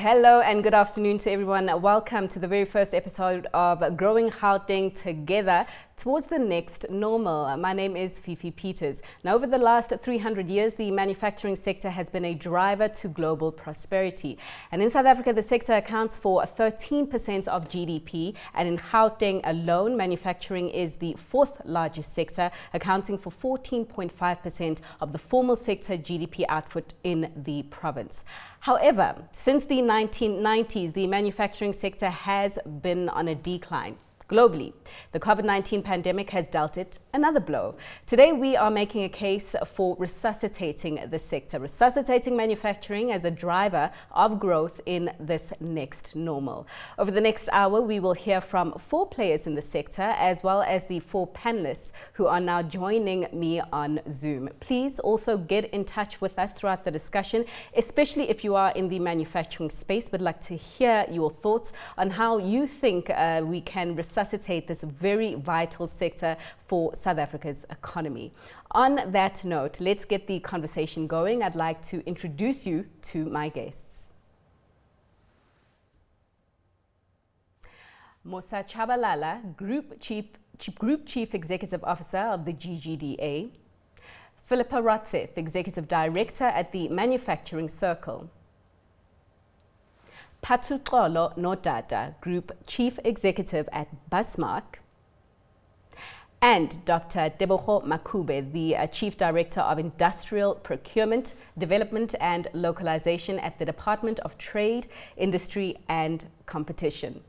Hello and good afternoon to everyone. Welcome to the very first episode of Growing Gauteng Together Towards the Next Normal. My name is Fifi Peters. Now, over the last 300 years, the manufacturing sector has been a driver to global prosperity. And in South Africa, the sector accounts for 13% of GDP. And in Gauteng alone, manufacturing is the fourth largest sector, accounting for 14.5% of the formal sector GDP output in the province. However, since the 1990s, the manufacturing sector has been on a decline. Globally, the COVID-19 pandemic has dealt it another blow. Today, we are making a case for resuscitating the sector, resuscitating manufacturing as a driver of growth in this next normal. Over the next hour, we will hear from 4 players in the sector, as well as the 4 panelists who are now joining me on Zoom. Please also get in touch with us throughout the discussion, especially if you are in the manufacturing space. We'd like to hear your thoughts on how you think we can resuscitate this very vital sector for South Africa's economy. On that note, let's get the conversation going. I'd like to introduce you to my guests. Musa Chabalala, Group Chief Executive Officer of the GGDA. Philippa Rotseth, Executive Director at the Manufacturing Circle. Patuxolo Nodada, Group Chief Executive at Busmark, and Dr. Debogo Makube, the Chief Director of Industrial Procurement, Development and Localization at the Department of Trade, Industry and Competition.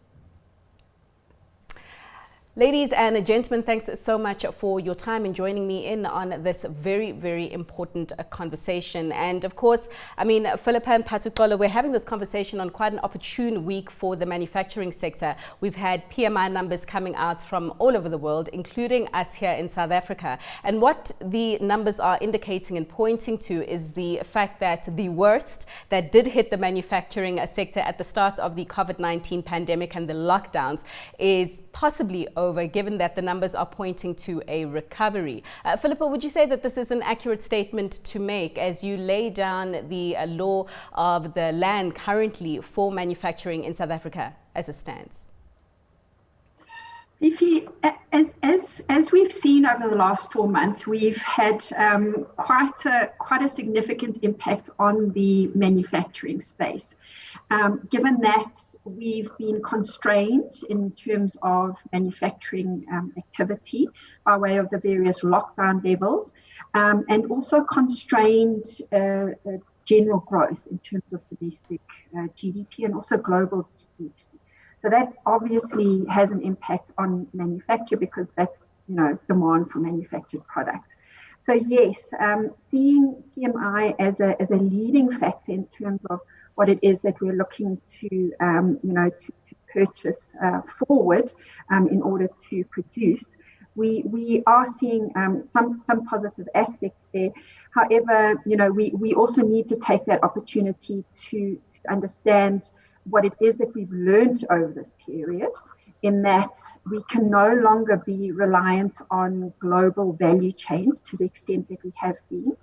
Ladies and gentlemen, thanks so much for your time and joining me in on this very, very important conversation. And of course, Philippa and Patuxolo, we're having this conversation on quite an opportune week for the manufacturing sector. We've had PMI numbers coming out from all over the world, including us here in South Africa. And what the numbers are indicating and pointing to is the fact that the worst that did hit the manufacturing sector at the start of the COVID-19 pandemic and the lockdowns is possibly over, given that the numbers are pointing to a recovery. Philippa, would you say that this is an accurate statement to make as you lay down the law of the land currently for manufacturing in South Africa as it stands? Fifi, as we've seen over the last 4 months, we've had quite a significant impact on the manufacturing space. Given that we've been constrained in terms of manufacturing activity by way of the various lockdown levels, and also constrained general growth in terms of domestic GDP and also global GDP. So that obviously has an impact on manufacture because that's demand for manufactured products. So yes, seeing PMI as a leading factor in terms of what it is that we're looking to purchase forward in order to produce. We are seeing some positive aspects there. However, we also need to take that opportunity to understand what it is that we've learned over this period, in that we can no longer be reliant on global value chains to the extent that we have been,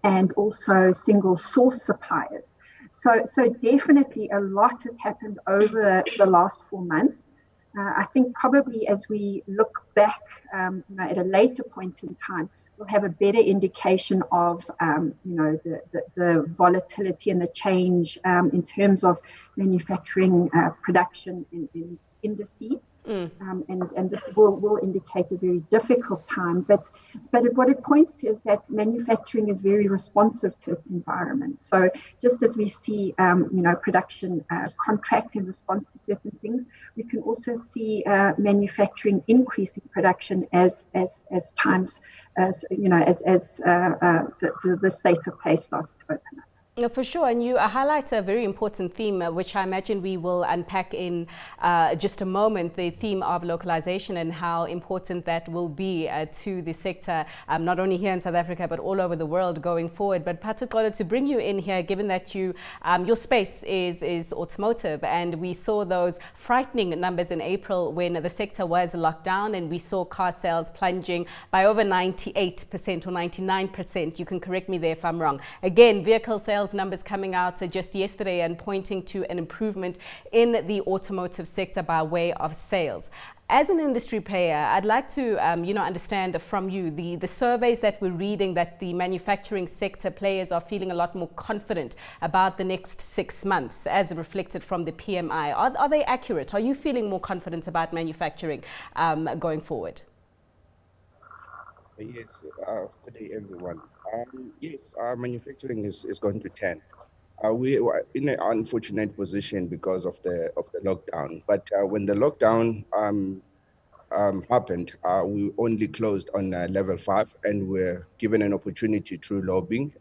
and also single source suppliers. So definitely a lot has happened over the last 4 months. I think probably as we look back at a later point in time, we'll have a better indication of the volatility and the change in terms of manufacturing production in indices. And this will indicate a very difficult time. But what it points to is that manufacturing is very responsive to its environment. So just as we see, production contract in response to certain things, we can also see manufacturing increasing production as times, the state of play starts to open up. For sure, and you highlight a very important theme, which I imagine we will unpack in just a moment, the theme of localization and how important that will be to the sector, not only here in South Africa, but all over the world going forward. But Patuxolo, to bring you in here, given that your space is automotive, and we saw those frightening numbers in April when the sector was locked down, and we saw car sales plunging by over 98% or 99%. You can correct me there if I'm wrong. Again, vehicle sales sales numbers coming out just yesterday and pointing to an improvement in the automotive sector by way of sales. As an industry player, I'd like to, understand from you the surveys that we're reading that the manufacturing sector players are feeling a lot more confident about the next 6 months, as reflected from the PMI. Are they accurate? Are you feeling more confident about manufacturing going forward? Yes, good day, everyone. Yes, manufacturing is going to tend. We were in an unfortunate position because of the lockdown. But when the lockdown happened, we only closed on level 5, and we're given an opportunity through lobbying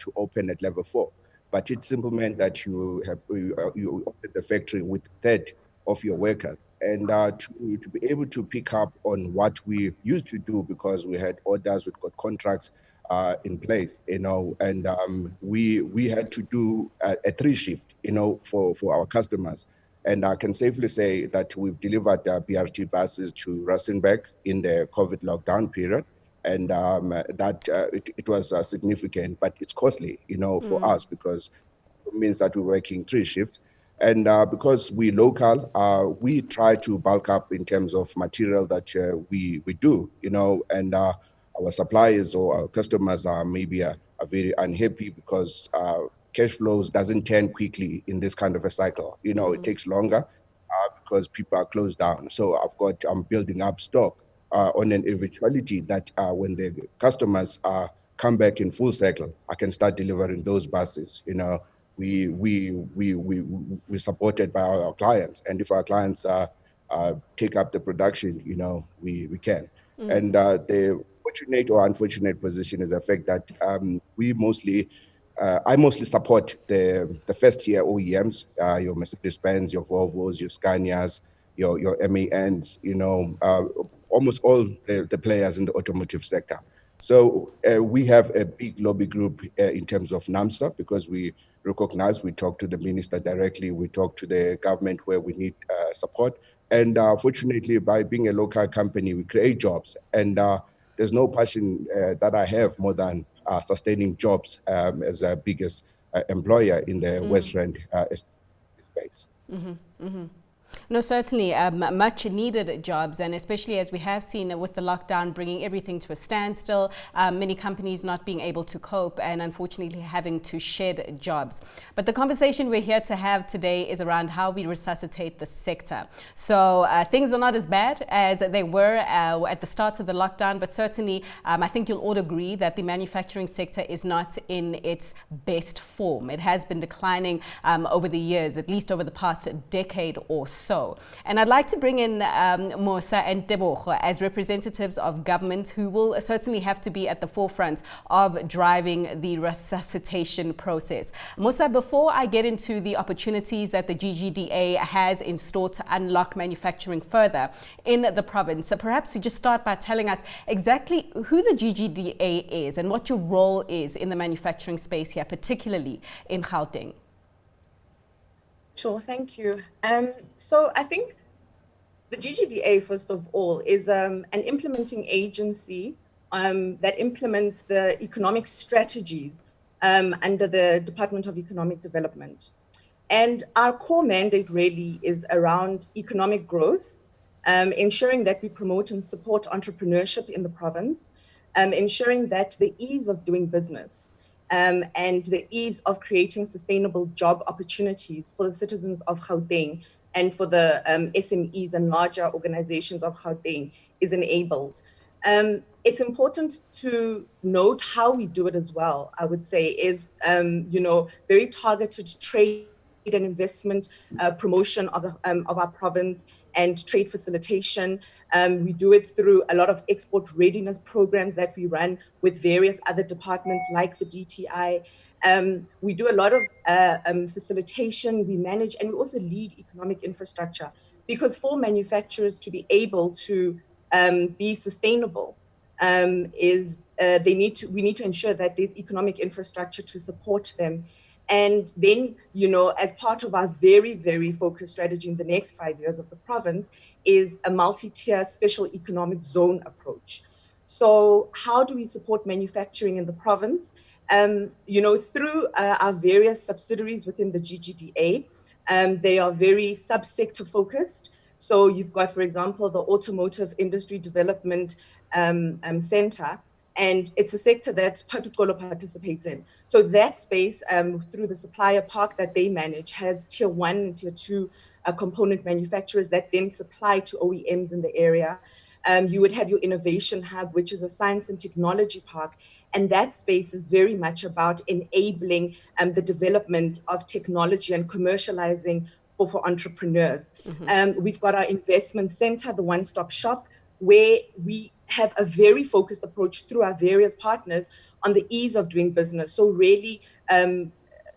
to open at level 4. But it simply meant that you open the factory with a third of your workers, and to be able to pick up on what we used to do, because we had orders, we've got contracts in place, and we had to do a 3-shift, for our customers. And I can safely say that we've delivered BRT buses to Rustenburg in the COVID lockdown period. And it was significant, but it's costly, for us, because it means that we're working 3 shifts. And because we local, we try to bulk up in terms of material that we do, and our suppliers or our customers are very unhappy because cash flows doesn't turn quickly in this kind of a cycle. It takes longer because people are closed down. So I'm building up stock on an eventuality that when the customers come back in full cycle, I can start delivering those buses. We're supported by our clients, and if our clients take up the production, we can. And the fortunate or unfortunate position is the fact that I mostly support the first year OEMs, your Mercedes-Benz, your Volvos, your Scanias, your MANs, almost all the players in the automotive sector. So we have a big lobby group in terms of NAMSA, because we recognize, we talk to the minister directly, we talk to the government where we need support. And fortunately, by being a local company, we create jobs. And there's no passion that I have more than sustaining jobs as the biggest employer in the West Rand space. No, certainly much needed jobs, and especially as we have seen with the lockdown bringing everything to a standstill, many companies not being able to cope and unfortunately having to shed jobs. But the conversation we're here to have today is around how we resuscitate the sector. So things are not as bad as they were at the start of the lockdown, but certainly I think you'll all agree that the manufacturing sector is not in its best form. It has been declining over the years, at least over the past decade or so. And I'd like to bring in Mosa and Tebogo as representatives of government who will certainly have to be at the forefront of driving the resuscitation process. Mosa, before I get into the opportunities that the GGDA has in store to unlock manufacturing further in the province, so perhaps you just start by telling us exactly who the GGDA is and what your role is in the manufacturing space here, particularly in Gauteng. Sure, thank you. So I think the GGDA, first of all, is an implementing agency that implements the economic strategies under the Department of Economic Development. And our core mandate really is around economic growth, ensuring that we promote and support entrepreneurship in the province, ensuring that the ease of doing business and the ease of creating sustainable job opportunities for the citizens of Gauteng and for the SMEs and larger organizations of Gauteng is enabled. It's important to note how we do it as well, I would say, is very targeted trade and investment promotion of our province and trade facilitation. We do it through a lot of export readiness programs that we run with various other departments like the DTI. We do a lot of facilitation, we manage, and we also lead economic infrastructure, because for manufacturers to be able to be sustainable, we need to ensure that there's economic infrastructure to support them. And then, as part of our very, very focused strategy in the next 5 years of the province is a multi-tier special economic zone approach. So how do we support manufacturing in the province? Through our various subsidiaries within the GGDA, they are very subsector focused. So you've got, for example, the Automotive Industry Development Center, and it's a sector that Patukolo participates in. So that space, through the supplier park that they manage, has tier 1 and tier 2 component manufacturers that then supply to OEMs in the area. You would have your innovation hub, which is a science and technology park. And that space is very much about enabling the development of technology and commercializing for entrepreneurs. We've got our investment center, the one-stop shop, where we have a very focused approach through our various partners on the ease of doing business. So really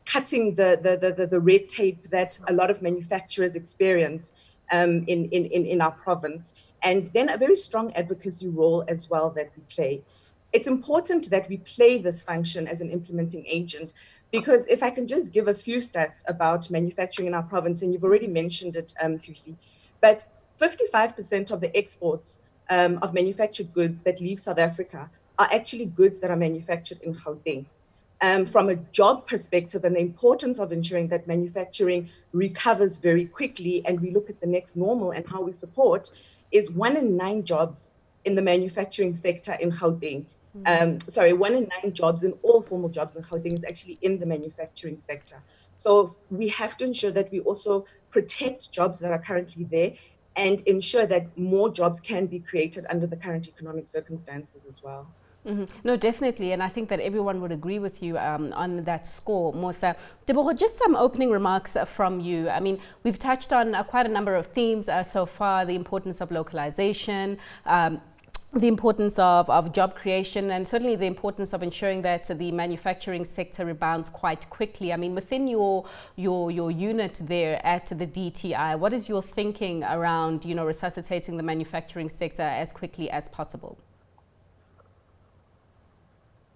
cutting the red tape that a lot of manufacturers experience in our province. And then a very strong advocacy role as well that we play. It's important that we play this function as an implementing agent, because if I can just give a few stats about manufacturing in our province, and you've already mentioned it, Fifi, but 55% of the exports of manufactured goods that leave South Africa are actually goods that are manufactured in Gauteng. From a job perspective and the importance of ensuring that manufacturing recovers very quickly, and we look at the next normal and how we support, is 1 in 9 jobs in the manufacturing sector in Gauteng. 1 in 9 jobs in all formal jobs in Gauteng is actually in the manufacturing sector. So we have to ensure that we also protect jobs that are currently there and ensure that more jobs can be created under the current economic circumstances as well. No, definitely, and I think that everyone would agree with you on that score, Musa. Tebogo, just some opening remarks from you. I mean, we've touched on quite a number of themes so far: the importance of localization, the importance of job creation, and certainly the importance of ensuring that the manufacturing sector rebounds quite quickly. I mean, within your unit there at the DTI, what is your thinking around, resuscitating the manufacturing sector as quickly as possible?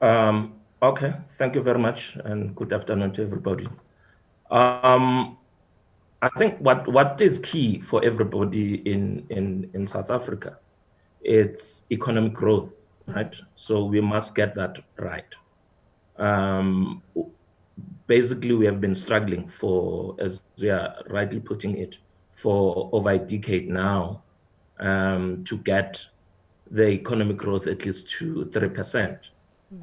Okay, thank you very much, and good afternoon to everybody. I think what is key for everybody in South Africa, it's economic growth, right? So we must get that right. Basically, we have been struggling for, as we are rightly putting it, for over a decade now, to get the economic growth at least to 3%.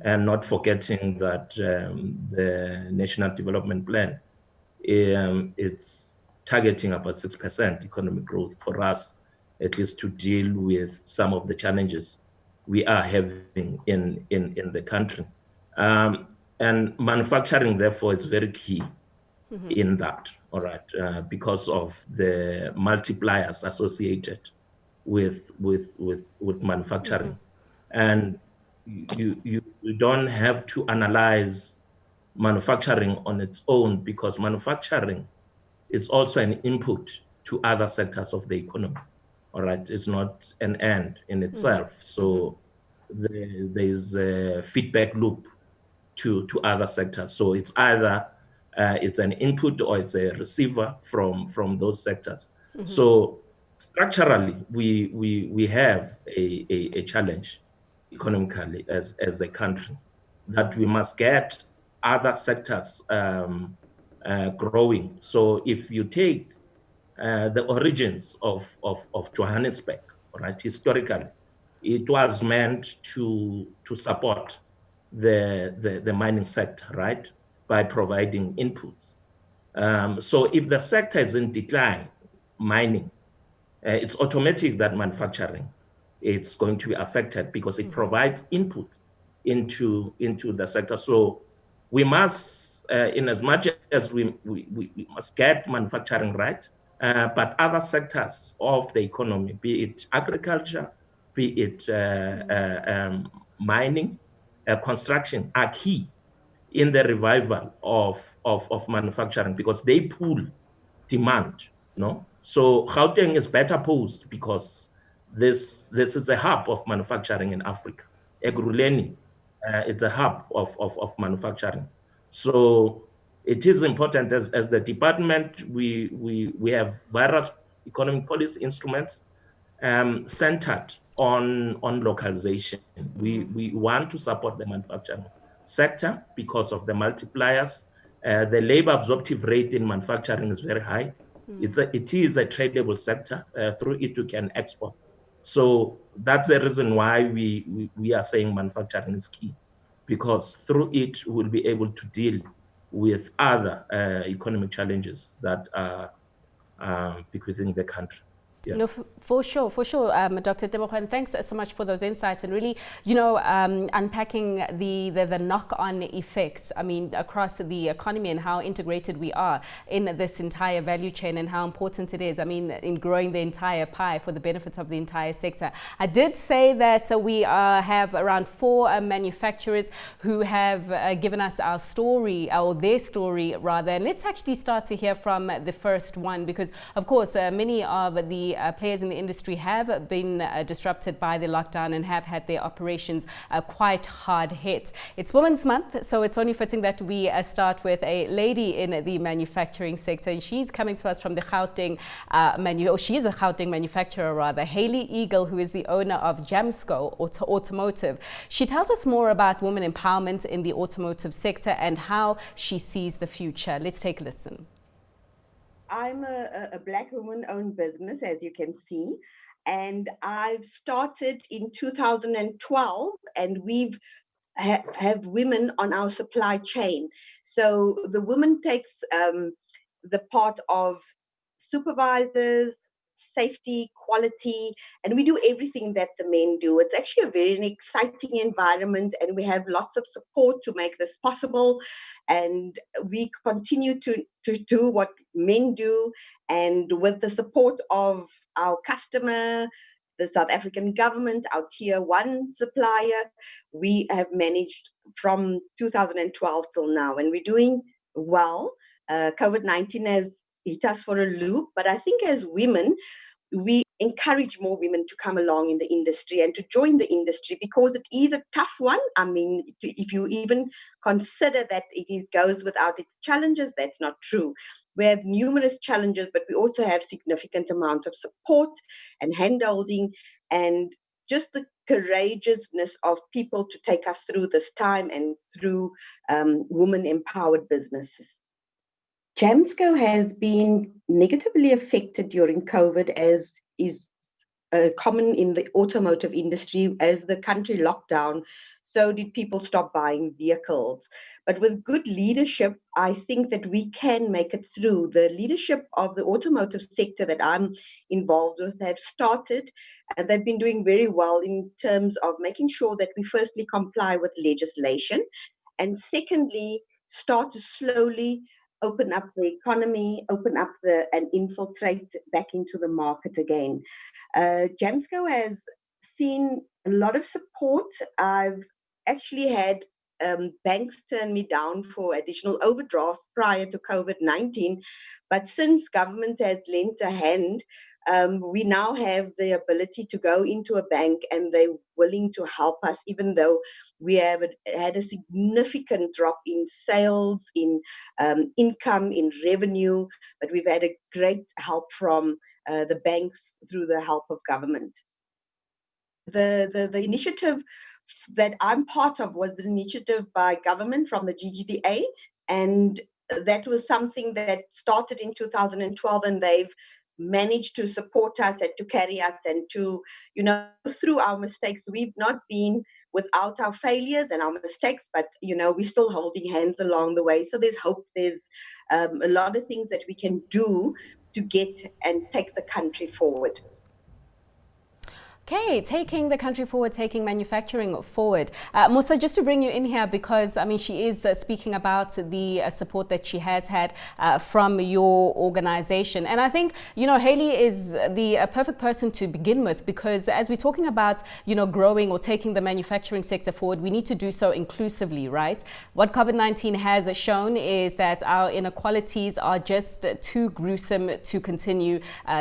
And not forgetting that the National Development Plan is targeting about 6% economic growth for us, at least to deal with some of the challenges we are having in the country. And manufacturing, therefore, is very key in that, all right, because of the multipliers associated with manufacturing. And you don't have to analyze manufacturing on its own, because manufacturing is also an input to other sectors of the economy. All right, it's not an end in itself. So there's a feedback loop to other sectors. So it's either it's an input or it's a receiver from those sectors. So structurally, we have a challenge economically as a country, that we must get other sectors growing. So if you take the origins of Johannesburg, right, historically, it was meant to support the mining sector, right, by providing inputs. So if the sector is in decline, mining, it's automatic that manufacturing, it's going to be affected, because it provides input into the sector. So we must, in as much as we must get manufacturing right, but other sectors of the economy, be it agriculture, be it mining, construction, are key in the revival of manufacturing, because they pull demand. So Gauteng is better posed, because this is a hub of manufacturing in Africa. Ekurhuleni, it's a hub of manufacturing. So it is important, as the department, we have various economic policy instruments centered on localization. We want to support the manufacturing sector because of the multipliers. The labor absorptive rate in manufacturing is very high. It is a tradable sector. Through it, we can export. So that's the reason why we are saying manufacturing is key, because through it, we'll be able to deal with other economic challenges that are bequeathing the country. Yeah. No, for sure, Dr. Tebogo, thanks so much for those insights and really, unpacking the knock-on effects, across the economy and how integrated we are in this entire value chain and how important it is, in growing the entire pie for the benefits of the entire sector. I did say that we have around 4 manufacturers who have given us our story, or their story rather, and let's actually start to hear from the first one, because of course many of the players in the industry have been disrupted by the lockdown and have had their operations quite hard hit. It's Women's Month, so it's only fitting that we start with a lady in the manufacturing sector, and she's coming to us from the Gauteng she is a Gauteng manufacturer rather, Hayley Eagle, who is the owner of Jamsco Automotive. She tells us more about women empowerment in the automotive sector and how she sees the future. Let's take a listen. I'm a Black woman-owned business, as you can see, and I've started in 2012, and we've have women on our supply chain. So the woman takes the part of supervisors, safety, quality, and we do everything that the men do. It's actually a very exciting environment, and we have lots of support to make this possible. And we continue to do what men do, and with the support of our customer, the South African government, our tier 1 supplier, we have managed from 2012 till now, and we're doing well. COVID-19 has hit us for a loop, but I think as women, we encourage more women to come along in the industry and to join the industry, because it is a tough one. If you even consider that it goes without its challenges, that's not true. We have numerous challenges, but we also have significant amount of support and handholding and just the courageousness of people to take us through this time and through women-empowered businesses. Jamsco has been negatively affected during COVID, as is common in the automotive industry. As the country locked down, so did people stop buying vehicles. But with good leadership, I think that we can make it through. The leadership of the automotive sector that I'm involved with have started, and they've been doing very well in terms of making sure that we firstly comply with legislation, and secondly, start to slowly open up the economy, and infiltrate back into the market again. Jamsco has seen a lot of support. I've actually had banks turn me down for additional overdrafts prior to COVID-19, but since government has lent a hand, we now have the ability to go into a bank, and they're willing to help us, even though we have had a significant drop in sales, in income, in revenue, but we've had a great help from the banks through the help of government. The initiative that I'm part of was an initiative by government from the GGDA, and that was something that started in 2012, and they've managed to support us and to carry us and to, through our mistakes. We've not been without our failures and our mistakes, but, we're still holding hands along the way. So there's hope. There's a lot of things that we can do to get and take the country forward. Okay, taking the country forward, taking manufacturing forward. Musa, just to bring you in here, because she is speaking about the support that she has had from your organization. And I think, Hayley is the perfect person to begin with, because as we're talking about, growing or taking the manufacturing sector forward, we need to do so inclusively, right? What COVID-19 has shown is that our inequalities are just too gruesome to continue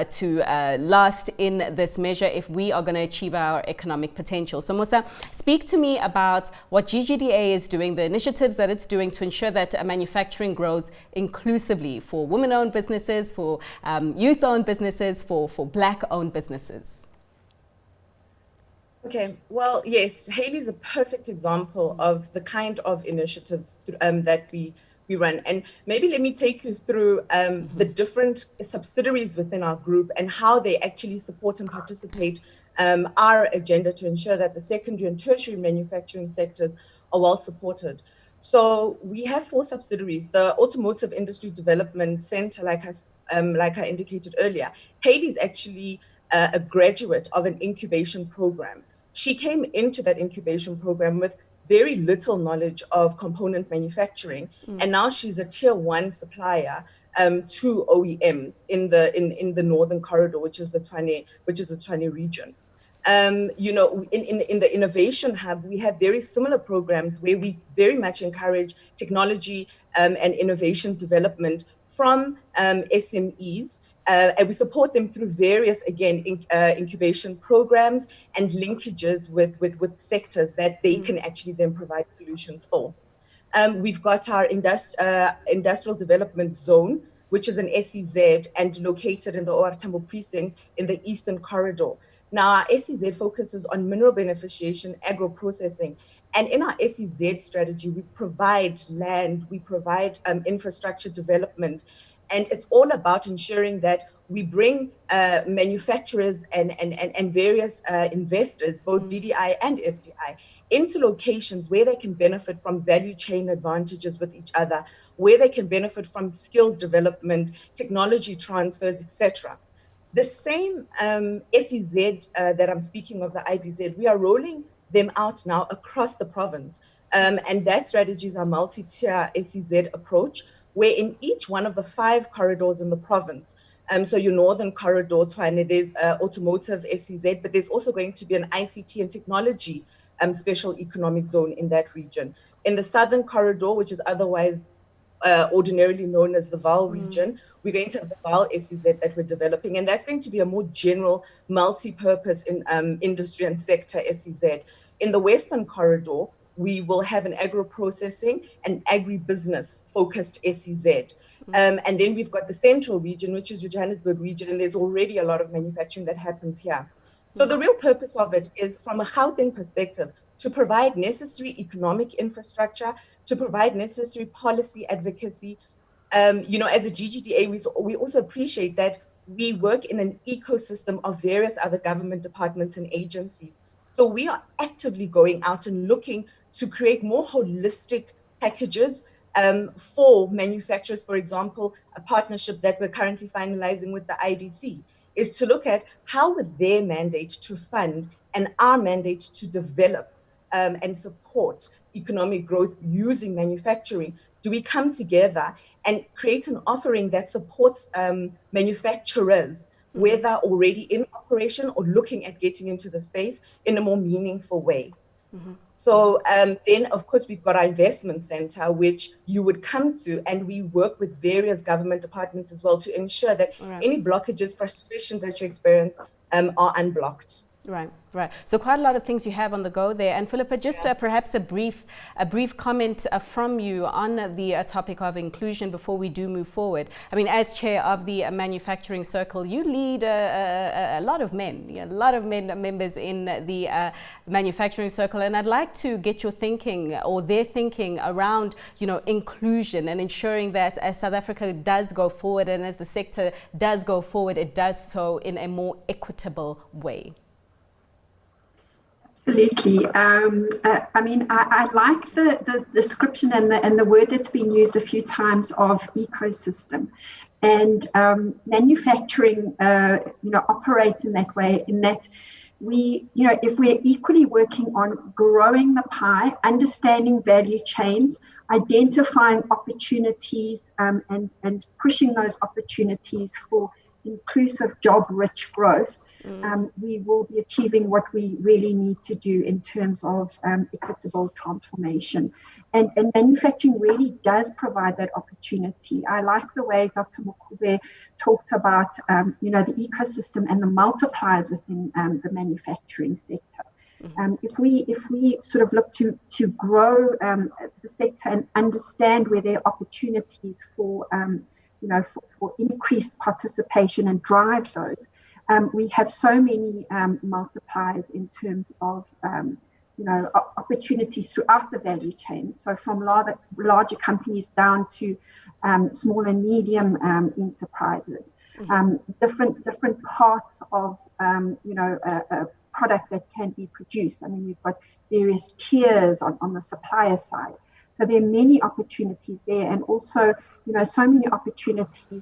to last in this measure if we are going to achieve our economic potential. So Musa, speak to me about what GGDA is doing, the initiatives that it's doing to ensure that manufacturing grows inclusively for women-owned businesses, for youth-owned businesses, for Black-owned businesses. Okay, well, yes, Haley's a perfect example of the kind of initiatives that we run. And maybe let me take you through the different subsidiaries within our group and how they actually support and participate our agenda to ensure that the secondary and tertiary manufacturing sectors are well supported. So we have 4 subsidiaries. The Automotive Industry Development Center, like I indicated earlier. Haley's actually a graduate of an incubation program. She came into that incubation program with very little knowledge of component manufacturing, and now she's a tier 1 supplier to OEMs in the Northern Corridor, which is the Tshwane region. You know, in the Innovation Hub, we have very similar programs where we very much encourage technology and innovation development from SMEs. And we support them through various, again, incubation programs and linkages with sectors that they can actually then provide solutions for. We've got our industrial development zone, which is an SEZ and located in the OR Tambo precinct in the Eastern Corridor. Now, our SEZ focuses on mineral beneficiation, agro-processing. And in our SEZ strategy, we provide land, we provide infrastructure development. And it's all about ensuring that we bring manufacturers and various investors, both DDI and FDI, into locations where they can benefit from value chain advantages with each other, where they can benefit from skills development, technology transfers, etc. The same SEZ that I'm speaking of, the IDZ, we are rolling them out now across the province. And that strategy is our multi-tier SEZ approach, where in each one of the 5 corridors in the province, so your Northern Corridor, Tshwane, there's automotive SEZ, but there's also going to be an ICT and technology special economic zone in that region. In the Southern Corridor, which is otherwise ordinarily known as the Vaal region, we're going to have the Vaal SEZ that we're developing, and that's going to be a more general multi-purpose in industry and sector SEZ. In the Western Corridor, we will have an agro-processing and agribusiness focused SEZ. And then we've got the Central region, which is your Johannesburg region, and there's already a lot of manufacturing that happens here. So the real purpose of it is, from a Gauteng perspective, to provide necessary economic infrastructure, to provide necessary policy advocacy. You know, as a GGDA, we also appreciate that we work in an ecosystem of various other government departments and agencies. So we are actively going out and looking to create more holistic packages for manufacturers. For example, a partnership that we're currently finalizing with the IDC is to look at how, with their mandate to fund and our mandate to develop and support economic growth using manufacturing, do we come together and create an offering that supports manufacturers, whether already in operation or looking at getting into the space in a more meaningful way. So then, of course, we've got our investment center, which you would come to, and we work with various government departments as well to ensure that any blockages, frustrations that you experience are unblocked. Right, right. So quite a lot of things you have on the go there. And Philippa, just perhaps a brief comment from you on the topic of inclusion before we do move forward. I mean, as chair of the manufacturing circle, you lead a lot of men, a lot of men members in the manufacturing circle. And I'd like to get your thinking or their thinking around, you know, inclusion and ensuring that as South Africa does go forward and as the sector does go forward, it does so in a more equitable way. Absolutely. I mean, I like the description and the word that's been used a few times of ecosystem, and manufacturing, you know, operates in that way. In that, we, you know, if we're equally working on growing the pie, understanding value chains, identifying opportunities, and pushing those opportunities for inclusive, job-rich growth. We will be achieving what we really need to do in terms of equitable transformation. And manufacturing really does provide that opportunity. I like the way Dr. Mukube talked about, you know, the ecosystem and the multipliers within the manufacturing sector. If we sort of look to grow the sector and understand where there are opportunities for, you know, for increased participation and drive those, we have so many multipliers in terms of opportunities throughout the value chain. So from larger companies down to small and medium enterprises, different parts of a product that can be produced. I mean, we've got various tiers on the supplier side. So there are many opportunities there, and also so many opportunities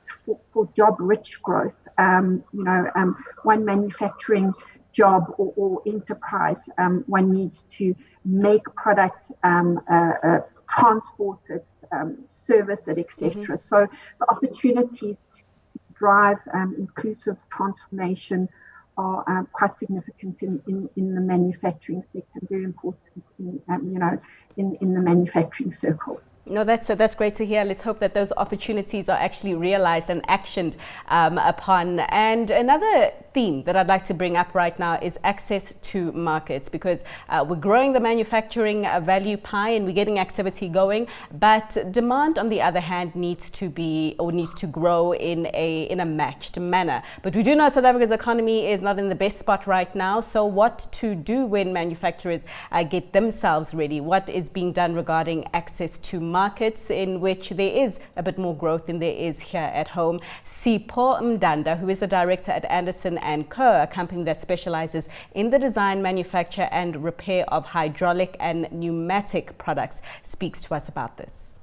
for job-rich growth. One manufacturing job or enterprise, one needs to make product, transport it, service it, etc. So the opportunities to drive inclusive transformation are quite significant in the manufacturing sector, very important in the manufacturing circle. No, that's great to hear. Let's hope that those opportunities are actually realized and actioned upon. And another theme that I'd like to bring up right now is access to markets, because we're growing the manufacturing value pie and we're getting activity going, but demand on the other hand needs to grow in a matched manner. But we do know South Africa's economy is not in the best spot right now. So what to do when manufacturers get themselves ready? What is being done regarding access to markets in which there is a bit more growth than there is here at home? Sipho Mdanda, who is the director at Anderson & Co., a company that specializes in the design, manufacture and repair of hydraulic and pneumatic products, speaks to us about this.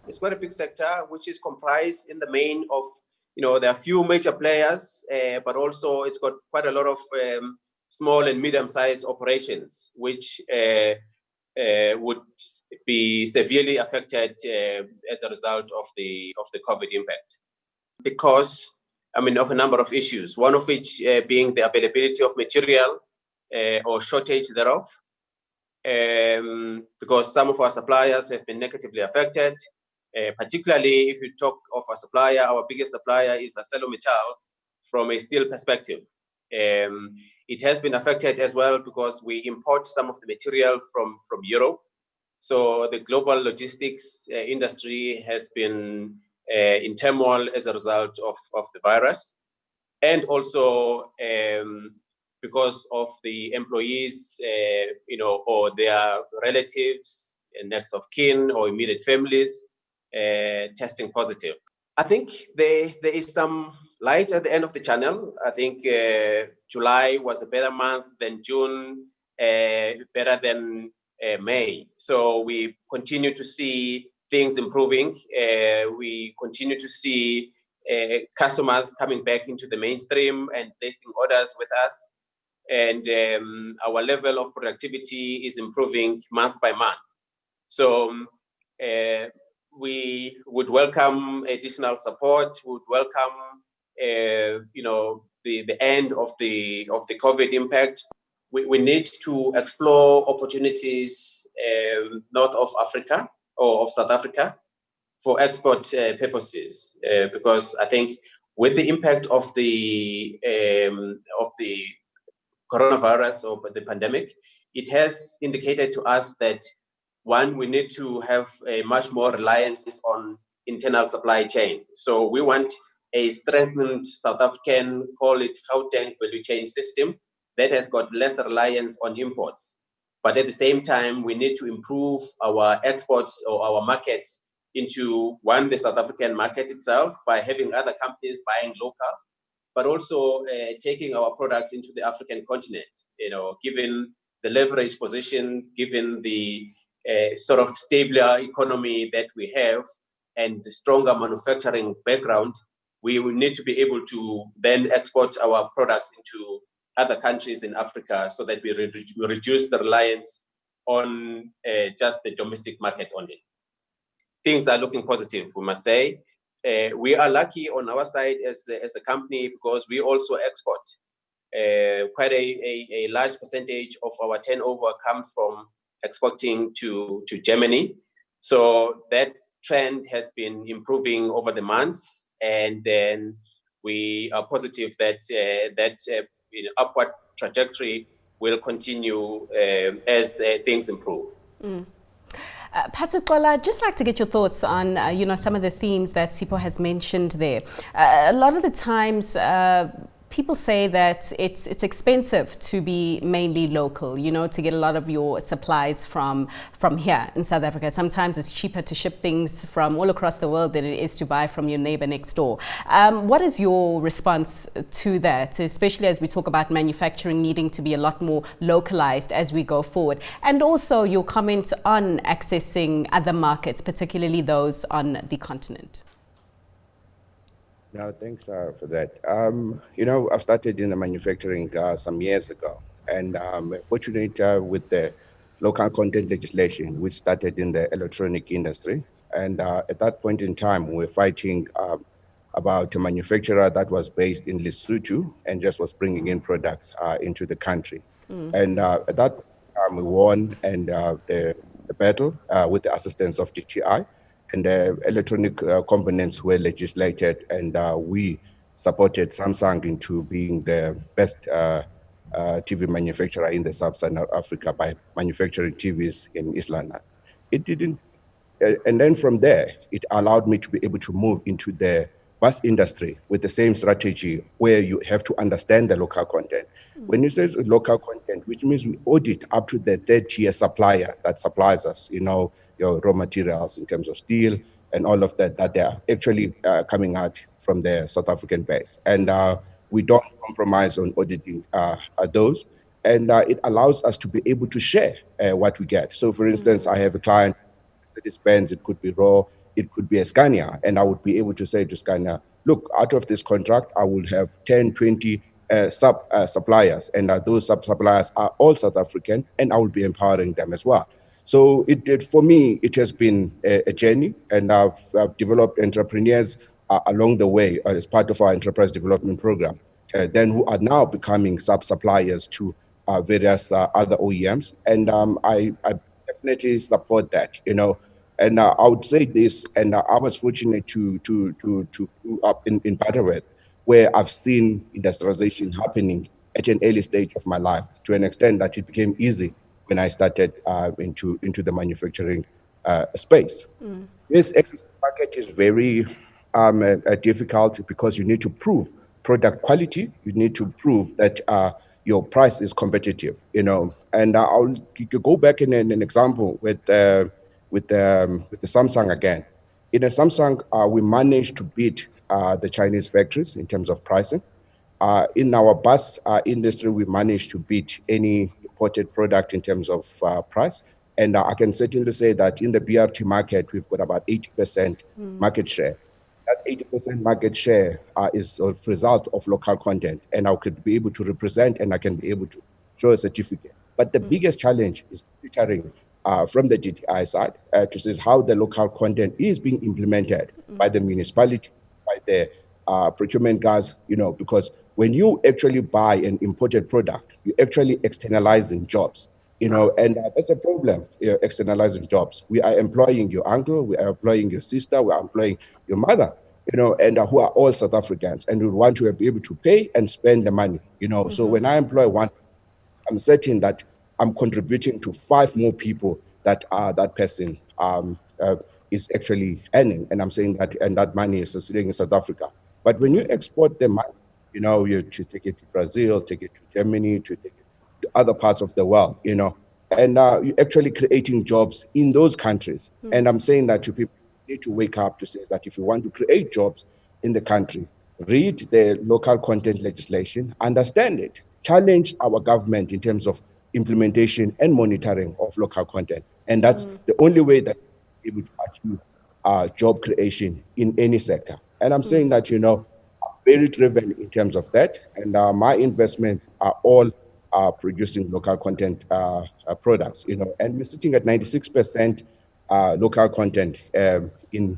It's quite a big sector, which is comprised in the main of, there are a few major players, but also it's got quite a lot of small and medium-sized operations, which would be severely affected as a result of the COVID impact, because of a number of issues. One of which being the availability of material or shortage thereof, because some of our suppliers have been negatively affected. Particularly if you talk of a supplier, our biggest supplier is ArcelorMittal from a steel perspective. It has been affected as well because we import some of the material from Europe. So the global logistics industry has been in turmoil as a result of the virus. And also because of the employees, or their relatives, next of kin or immediate families testing positive. I think there is some light at the end of the channel. I think July was a better month than June, better than May. So we continue to see things improving. We continue to see customers coming back into the mainstream and placing orders with us. And our level of productivity is improving month by month. So we would welcome additional support. We would welcome, the end of the COVID impact. We need to explore opportunities north of Africa or of South Africa for export purposes, because I think with the impact of the coronavirus or the pandemic, it has indicated to us that one, we need to have a much more reliance on internal supply chain. So we want a strengthened South African, call it Gauteng value chain system that has got less reliance on imports. But at the same time, we need to improve our exports or our markets into, one, the South African market itself by having other companies buying local, but also taking our products into the African continent, given the leverage position, given the sort of stabler economy that we have and the stronger manufacturing background, we will need to be able to then export our products into other countries in Africa so that we reduce the reliance on just the domestic market only. Things are looking positive, we must say. We are lucky on our side as a company because we also export. Quite a large percentage of our turnover comes from exporting to Germany. So that trend has been improving over the months, and then we are positive that upward trajectory will continue as things improve. Patsukola, I'd just like to get your thoughts on some of the themes that Sipho has mentioned there. A lot of the times People say that it's expensive to be mainly local, to get a lot of your supplies from here in South Africa. Sometimes it's cheaper to ship things from all across the world than it is to buy from your neighbor next door. What is your response to that, especially as we talk about manufacturing needing to be a lot more localized as we go forward? And also your comment on accessing other markets, particularly those on the continent. No, thanks for that. I've started in the manufacturing some years ago, and fortunately with the local content legislation, which started in the electronic industry. And at that point in time, we were fighting about a manufacturer that was based in Lesotho and just was bringing in products into the country. And at that time, we won and the battle with the assistance of GTI. And electronic components were legislated, and we supported Samsung into being the best TV manufacturer in the sub-Saharan Africa by manufacturing TVs in East London. It didn't, and then from there, it allowed me to be able to move into the bus industry with the same strategy where you have to understand the local content. When you say local content, which means we audit up to the third-tier supplier that supplies us, your raw materials in terms of steel and all of that they are actually coming out from the South African base. And we don't compromise on auditing those. And it allows us to be able to share what we get. So for instance, I have a client, Mercedes-Benz, it could be Raw, it could be a Scania, and I would be able to say to Scania, look, out of this contract, I will have 10, 20 suppliers, and those sub-suppliers are all South African, and I will be empowering them as well. So for me, it has been a journey, and I've developed entrepreneurs along the way as part of our enterprise development program, then who are now becoming sub-suppliers to various other OEMs, and I definitely support that, And I would say this, and I was fortunate to grow up in Butterworth, where I've seen industrialization happening at an early stage of my life, to an extent that it became easy when I started into the manufacturing space. This excess market is very difficult because you need to prove product quality. You need to prove that your price is competitive, And I'll go back in an example with the Samsung again. In a Samsung, we managed to beat the Chinese factories in terms of pricing. In our bus industry, we managed to beat any imported product in terms of price. And I can certainly say that in the BRT market, we've got about 80% market share. That 80% market share is a result of local content, and I could be able to represent, and I can be able to show a certificate. But the biggest challenge is filtering from the GTI side to see how the local content is being implemented by the municipality, by the procurement guys, because when you actually buy an imported product, you're actually externalizing jobs. And that's a problem, externalizing jobs. We are employing your uncle, we are employing your sister, we are employing your mother, and who are all South Africans, and we want to be able to pay and spend the money, So when I employ one, I'm certain that I'm contributing to 5 more people that that person is actually earning, and I'm saying that, and that money is sitting in South Africa. But when you export the money, you to take it to Brazil, take it to Germany, to take it to other parts of the world, and you're actually creating jobs in those countries. And I'm saying that to people, you need to wake up to say that if you want to create jobs in the country, read the local content legislation, understand it, challenge our government in terms of implementation and monitoring of local content. And that's the only way that we're able to achieve job creation in any sector. And I'm saying that, I'm very driven in terms of that. And my investments are all producing local content products, and we're sitting at 96% local content in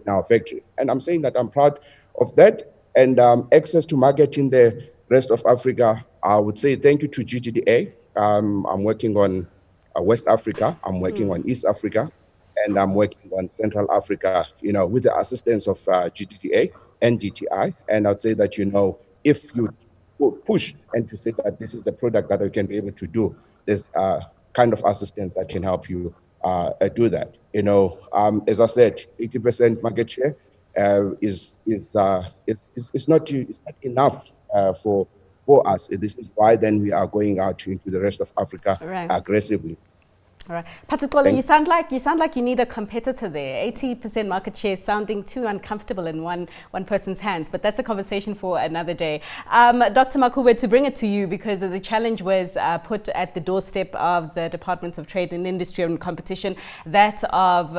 our factory. And I'm saying that I'm proud of that. And access to market in the rest of Africa, I would say thank you to GTDA. I'm working on West Africa, I'm working on East Africa, and I'm working on Central Africa, with the assistance of GTDA and GTI. And I'd say that, if you push and to say that this is the product that we can be able to do, there's kind of assistance that can help you do that. As I said, 80% market share is not enough for us. This is why then we are going out into the rest of Africa aggressively. All right, Pastor Xolo, you sound like you need a competitor there. 80% market share sounding too uncomfortable in one person's hands, but that's a conversation for another day. Dr. Makube, to bring it to you, because the challenge was put at the doorstep of the Departments of Trade and Industry and Competition, that of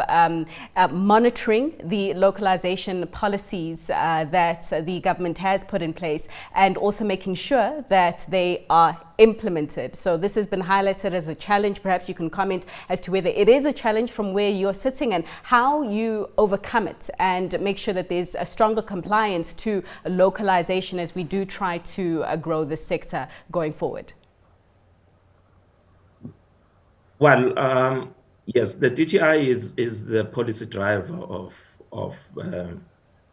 monitoring the localization policies that the government has put in place, and also making sure that they are implemented. So this has been highlighted as a challenge. Perhaps you can comment as to whether it is a challenge from where you're sitting and how you overcome it and make sure that there's a stronger compliance to localization as we do try to grow this sector going forward. Well, yes, the DTI is the policy driver of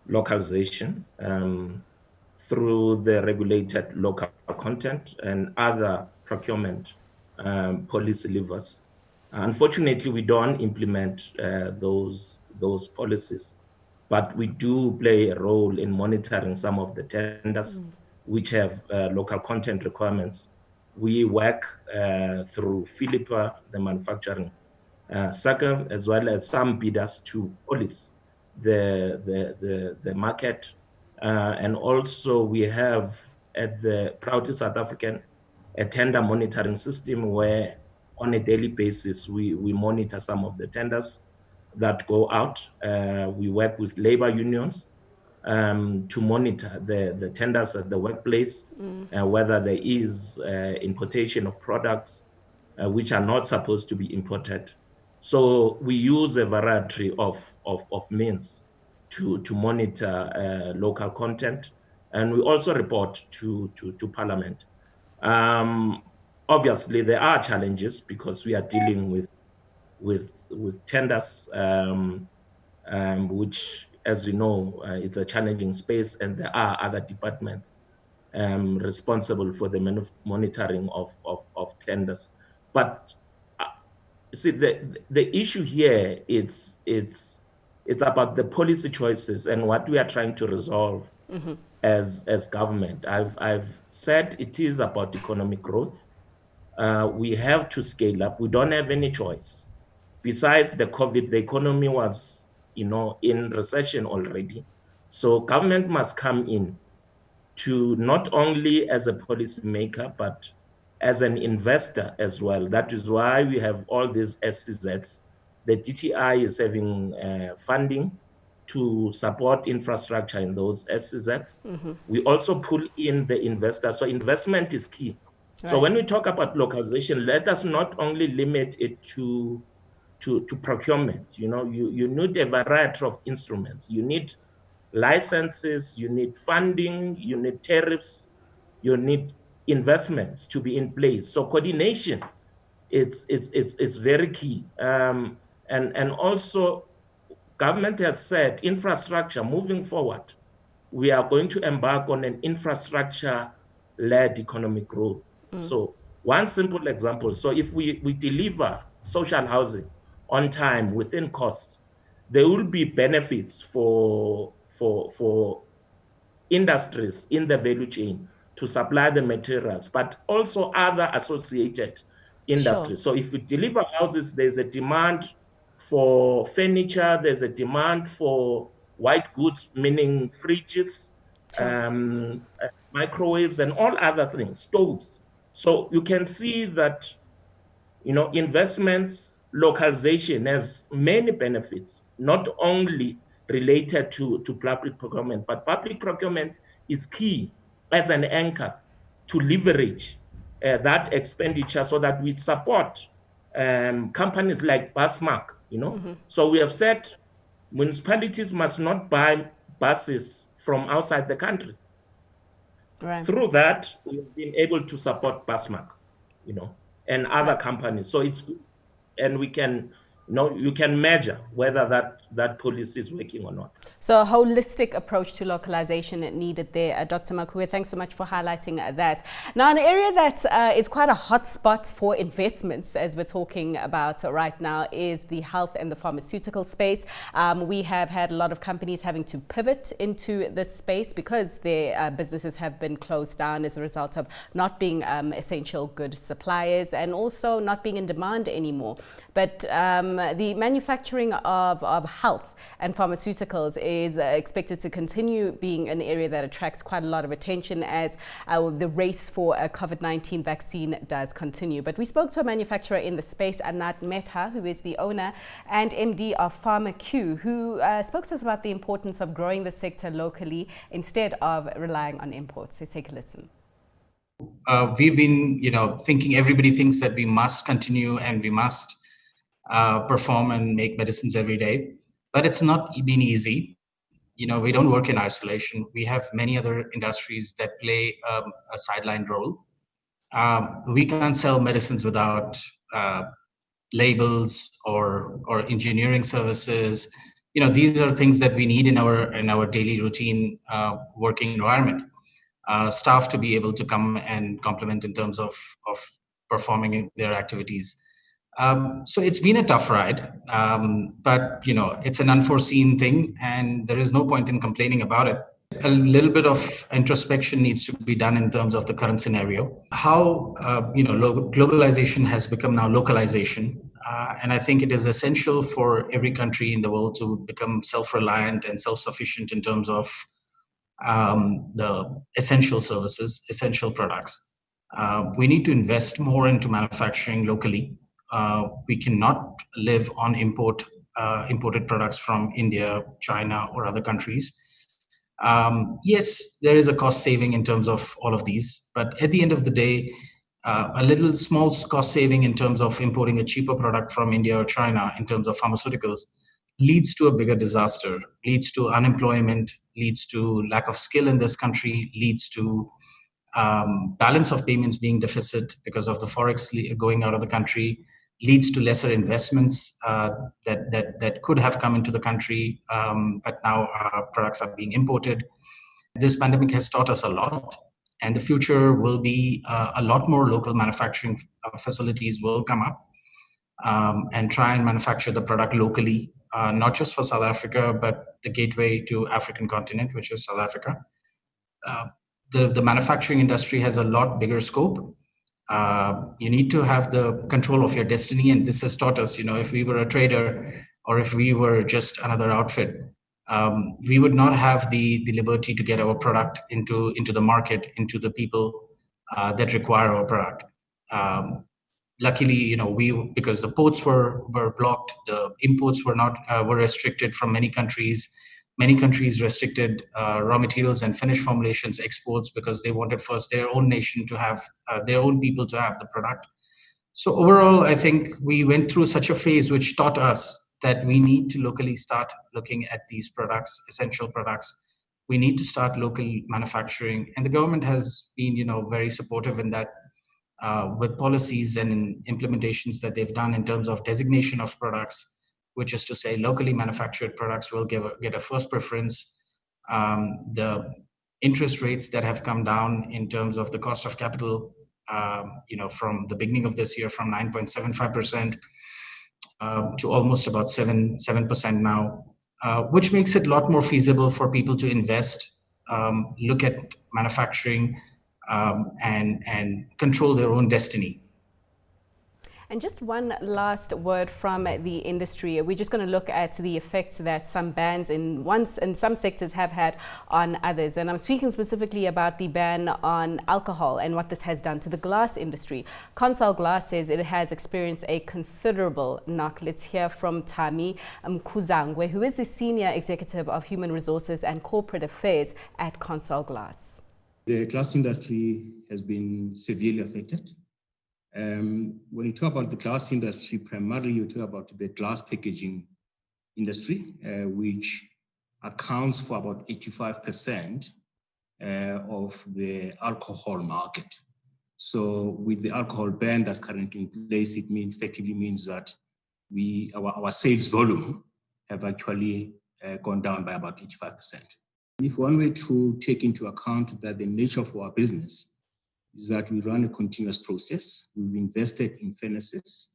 localization through the regulated local content and other procurement policy levers. Unfortunately, we don't implement those policies, but we do play a role in monitoring some of the tenders which have local content requirements. We work through Philippa, the manufacturing sector, as well as some bidders to police the market. And also we have at the Proudly South African a tender monitoring system where on a daily basis we monitor some of the tenders that go out. We work with labor unions to monitor the tenders at the workplace, whether there is importation of products which are not supposed to be imported. So we use a variety of means to monitor local content, and we also report to Parliament. Obviously, there are challenges because we are dealing with tenders, which, as you know, it's a challenging space, and there are other departments responsible for the monitoring of tenders. But see, the issue here it's about the policy choices and what we are trying to resolve as government. I've said it is about economic growth. We have to scale up. We don't have any choice. Besides the COVID, the economy was, in recession already. So government must come in to not only as a policymaker, but as an investor as well. That is why we have all these SCZs. The DTI is having funding to support infrastructure in those SCZs. We also pull in the investors. So investment is key. Right. So when we talk about localization, let us not only limit it to procurement. You need a variety of instruments. You need licenses, you need funding, you need tariffs, you need investments to be in place. So coordination, it's very key. And also, government has said infrastructure moving forward. We are going to embark on an infrastructure-led economic growth. So one simple example. So if we deliver social housing on time within cost, there will be benefits for industries in the value chain to supply the materials, but also other associated industries. Sure. So if we deliver houses, there's a demand for furniture, there's a demand for white goods, meaning fridges, sure. Microwaves, and all other things, stoves. So you can see that, investments, localization has many benefits, not only related to public procurement, but public procurement is key as an anchor to leverage that expenditure so that we support companies like Busmark, So we have said municipalities must not buy buses from outside the country. Right. Through that, we've been able to support Busmark, and other companies. So it's good. And we can you can measure whether that policy is working or not. So a holistic approach to localization needed there. Dr. Makwe, thanks so much for highlighting that. Now, an area that is quite a hot spot for investments, as we're talking about right now, is the health and the pharmaceutical space. We have had a lot of companies having to pivot into this space because their businesses have been closed down as a result of not being essential goods suppliers and also not being in demand anymore. But the manufacturing of health and pharmaceuticals is expected to continue being an area that attracts quite a lot of attention as the race for a COVID-19 vaccine does continue. But we spoke to a manufacturer in the space, Anat Mehta, who is the owner and MD of PharmaQ, who spoke to us about the importance of growing the sector locally instead of relying on imports. So take a listen. We've been, thinking, everybody thinks that we must continue and we must perform and make medicines every day, but it's not been easy. We don't work in isolation. We have many other industries that play a sideline role. We can't sell medicines without labels or engineering services. These are things that we need in our daily routine working environment. Staff to be able to come and complement in terms of performing their activities. So it's been a tough ride, but it's an unforeseen thing, and there is no point in complaining about it. A little bit of introspection needs to be done in terms of the current scenario. How globalization has become now localization, and I think it is essential for every country in the world to become self-reliant and self-sufficient in terms of the essential services, essential products. We need to invest more into manufacturing locally. We cannot live on imported products from India, China, or other countries. Yes, there is a cost saving in terms of all of these, but at the end of the day, a little small cost saving in terms of importing a cheaper product from India or China in terms of pharmaceuticals leads to a bigger disaster, leads to unemployment, leads to lack of skill in this country, leads to balance of payments being deficit because of the forex going out of the country, leads to lesser investments that could have come into the country, but now our products are being imported. This pandemic has taught us a lot, and the future will be a lot more local manufacturing facilities will come up and try and manufacture the product locally, not just for South Africa, but the gateway to African continent, which is South Africa. The manufacturing industry has a lot bigger scope. You need to have the control of your destiny, and this has taught us, if we were a trader or if we were just another outfit, we would not have the liberty to get our product into the market, into the people that require our product. Luckily, because the ports were blocked, the imports were restricted from many countries. Many countries restricted raw materials and finished formulations exports because they wanted first their own nation to have, their own people to have the product. So overall, I think we went through such a phase which taught us that we need to locally start looking at these products, essential products. We need to start local manufacturing, and the government has been, very supportive in that with policies and in implementations that they've done in terms of designation of products, which is to say locally manufactured products will get a first preference. The interest rates that have come down in terms of the cost of capital, from the beginning of this year, from 9.75% to almost about 7% now, which makes it a lot more feasible for people to invest, look at manufacturing, and control their own destiny. And just one last word from the industry. We're just going to look at the effects that some bans in some sectors have had on others. And I'm speaking specifically about the ban on alcohol and what this has done to the glass industry. Consol Glass says it has experienced a considerable knock. Let's hear from Tami Mkuzangwe, who is the Senior Executive of Human Resources and Corporate Affairs at Consol Glass. The glass industry has been severely affected. When you talk about the glass industry, primarily you talk about the glass packaging industry, which accounts for about 85% of the alcohol market. So with the alcohol ban that's currently in place, it effectively means that our sales volume have actually gone down by about 85%. If one were to take into account that the nature of our business is that we run a continuous process, we've invested in furnaces.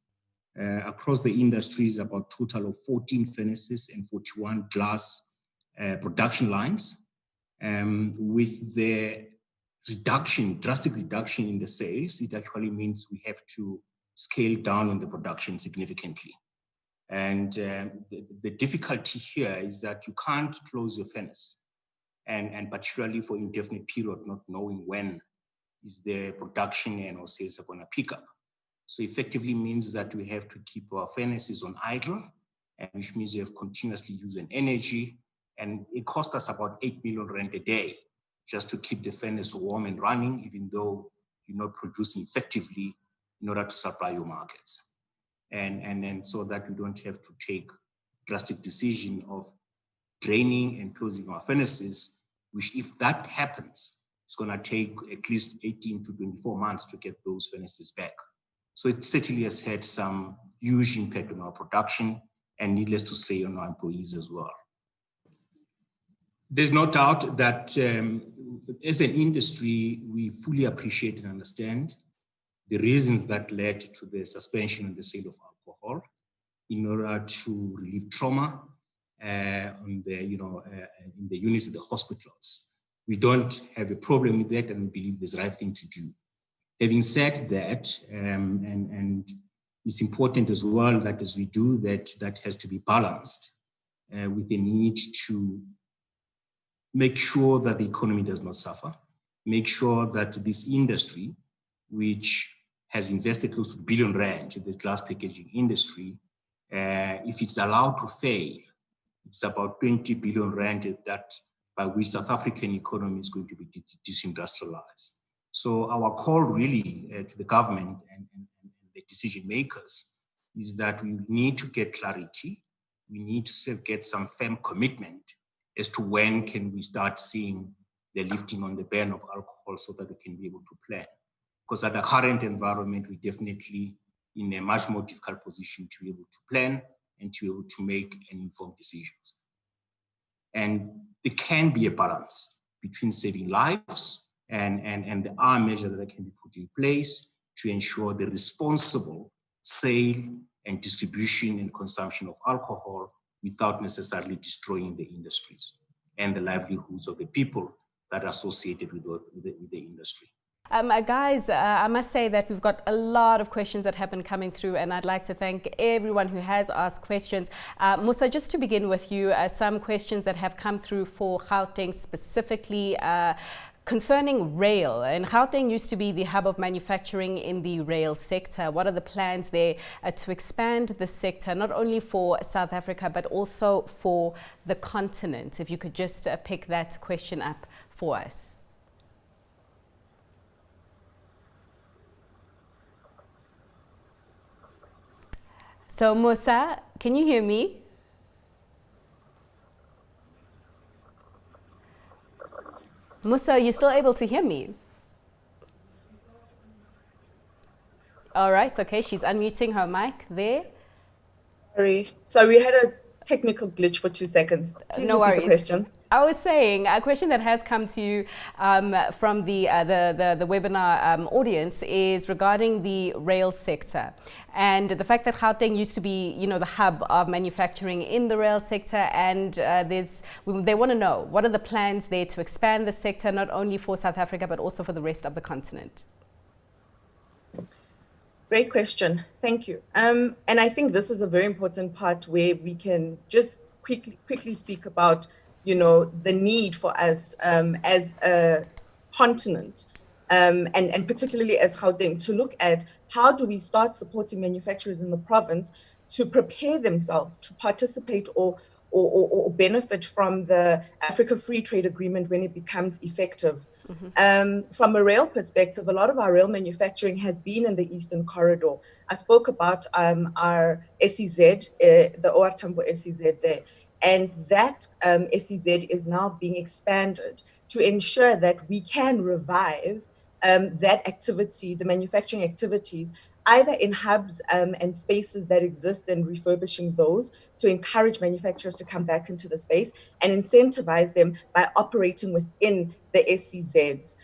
Across the industries, about a total of 14 furnaces and 41 glass production lines. With the drastic reduction in the sales, it actually means we have to scale down on the production significantly. And the difficulty here is that you can't close your furnace, and particularly for indefinite period, not knowing when is the production and or sales are going to pick up. So effectively means that we have to keep our furnaces on idle, and which means we have continuously using energy, and it costs us about 8 million rand a day just to keep the furnace warm and running, even though you're not producing effectively in order to supply your markets. And so that we don't have to take drastic decision of draining and closing our furnaces, which if that happens, it's going to take at least 18 to 24 months to get those furnaces back. So it certainly has had some huge impact on our production, and needless to say, on our employees as well. There's no doubt that as an industry, we fully appreciate and understand the reasons that led to the suspension and the sale of alcohol in order to relieve trauma in the units of the hospitals. We don't have a problem with that, and we believe there's the right thing to do. Having said that, and it's important as well that as we do that, that has to be balanced with the need to make sure that the economy does not suffer, make sure that this industry, which has invested close to R1 billion in the glass packaging industry, if it's allowed to fail, it's about 20 billion rand that by which South African economy is going to be disindustrialized. So our call really to the government and the decision makers is that we need to get clarity. We need to get some firm commitment as to when can we start seeing the lifting on the ban of alcohol so that we can be able to plan. Because at the current environment, we're definitely in a much more difficult position to be able to plan and to be able to make informed decisions. And there can be a balance between saving lives and there are measures that can be put in place to ensure the responsible sale and distribution and consumption of alcohol without necessarily destroying the industries and the livelihoods of the people that are associated with the industry. Guys, I must say that we've got a lot of questions that have been coming through, and I'd like to thank everyone who has asked questions. Musa, just to begin with you, some questions that have come through for Gauteng specifically concerning rail. And Gauteng used to be the hub of manufacturing in the rail sector. What are the plans there to expand the sector, not only for South Africa, but also for the continent? If you could just pick that question up for us. So Musa, can you hear me? Musa, are you still able to hear me? All right, okay, she's unmuting her mic there. Sorry, we had a technical glitch for 2 seconds. Please no repeat worries. the question. I was saying a question that has come to you from the webinar audience is regarding the rail sector and the fact that Gauteng used to be, the hub of manufacturing in the rail sector, and they want to know what are the plans there to expand the sector not only for South Africa but also for the rest of the continent. Great question, thank you. And I think this is a very important part where we can just quickly speak about the need for us as a continent, and particularly as Gauteng, to look at how do we start supporting manufacturers in the province to prepare themselves to participate or benefit from the Africa Free Trade Agreement when it becomes effective. Mm-hmm. From a rail perspective, a lot of our rail manufacturing has been in the Eastern Corridor. I spoke about our SEZ, the OR Tambo SEZ there. And that SEZ is now being expanded to ensure that we can revive that activity, the manufacturing activities, either in hubs and spaces that exist and refurbishing those to encourage manufacturers to come back into the space and incentivize them by operating within the SEZs.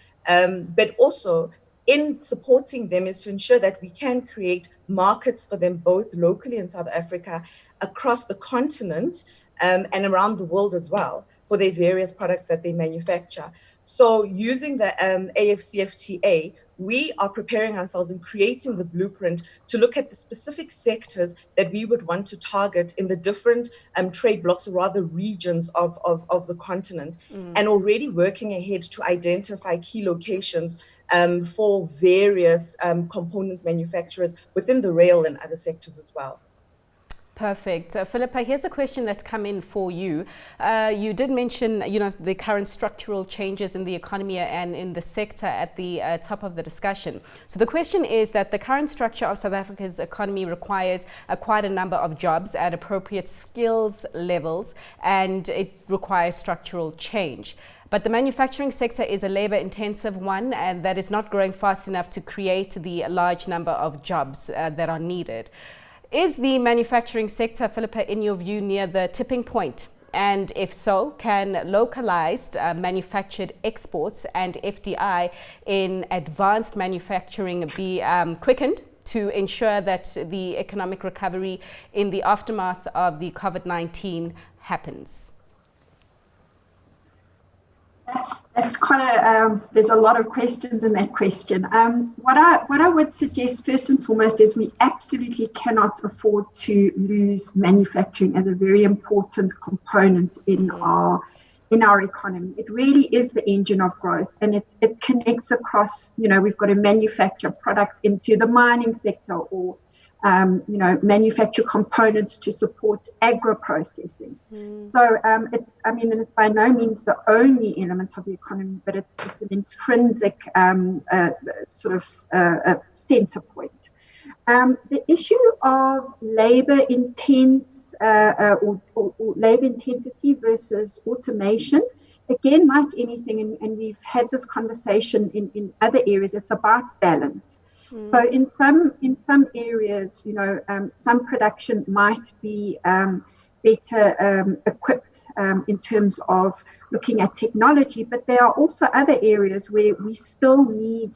But also in supporting them is to ensure that we can create markets for them both locally in South Africa, across the continent, and around the world as well, for their various products that they manufacture. So using the AFCFTA, we are preparing ourselves and creating the blueprint to look at the specific sectors that we would want to target in the different trade blocks, or rather regions of the continent, and already working ahead to identify key locations for various component manufacturers within the rail and other sectors as well. Perfect. Philippa, here's a question that's come in for you. You did mention, the current structural changes in the economy and in the sector at the top of the discussion. So the question is that the current structure of South Africa's economy requires quite a number of jobs at appropriate skills levels, and it requires structural change. But the manufacturing sector is a labor-intensive one, and that is not growing fast enough to create the large number of jobs that are needed. Is the manufacturing sector, Philippa, in your view, near the tipping point? And if so, can localized manufactured exports and FDI in advanced manufacturing be quickened to ensure that the economic recovery in the aftermath of the COVID-19 happens? That's quite there's a lot of questions in that question. What I would suggest first and foremost is we absolutely cannot afford to lose manufacturing as a very important component in our economy. It really is the engine of growth, and it connects across, we've got to manufacture products into the mining sector, or manufacture components to support agro-processing. So it's by no means the only element of the economy, but it's an intrinsic center point. The issue of labor labor intensity versus automation, again, like anything, and we've had this conversation in other areas, it's about balance. So in some areas, some production might be better equipped in terms of looking at technology, but there are also other areas where we still need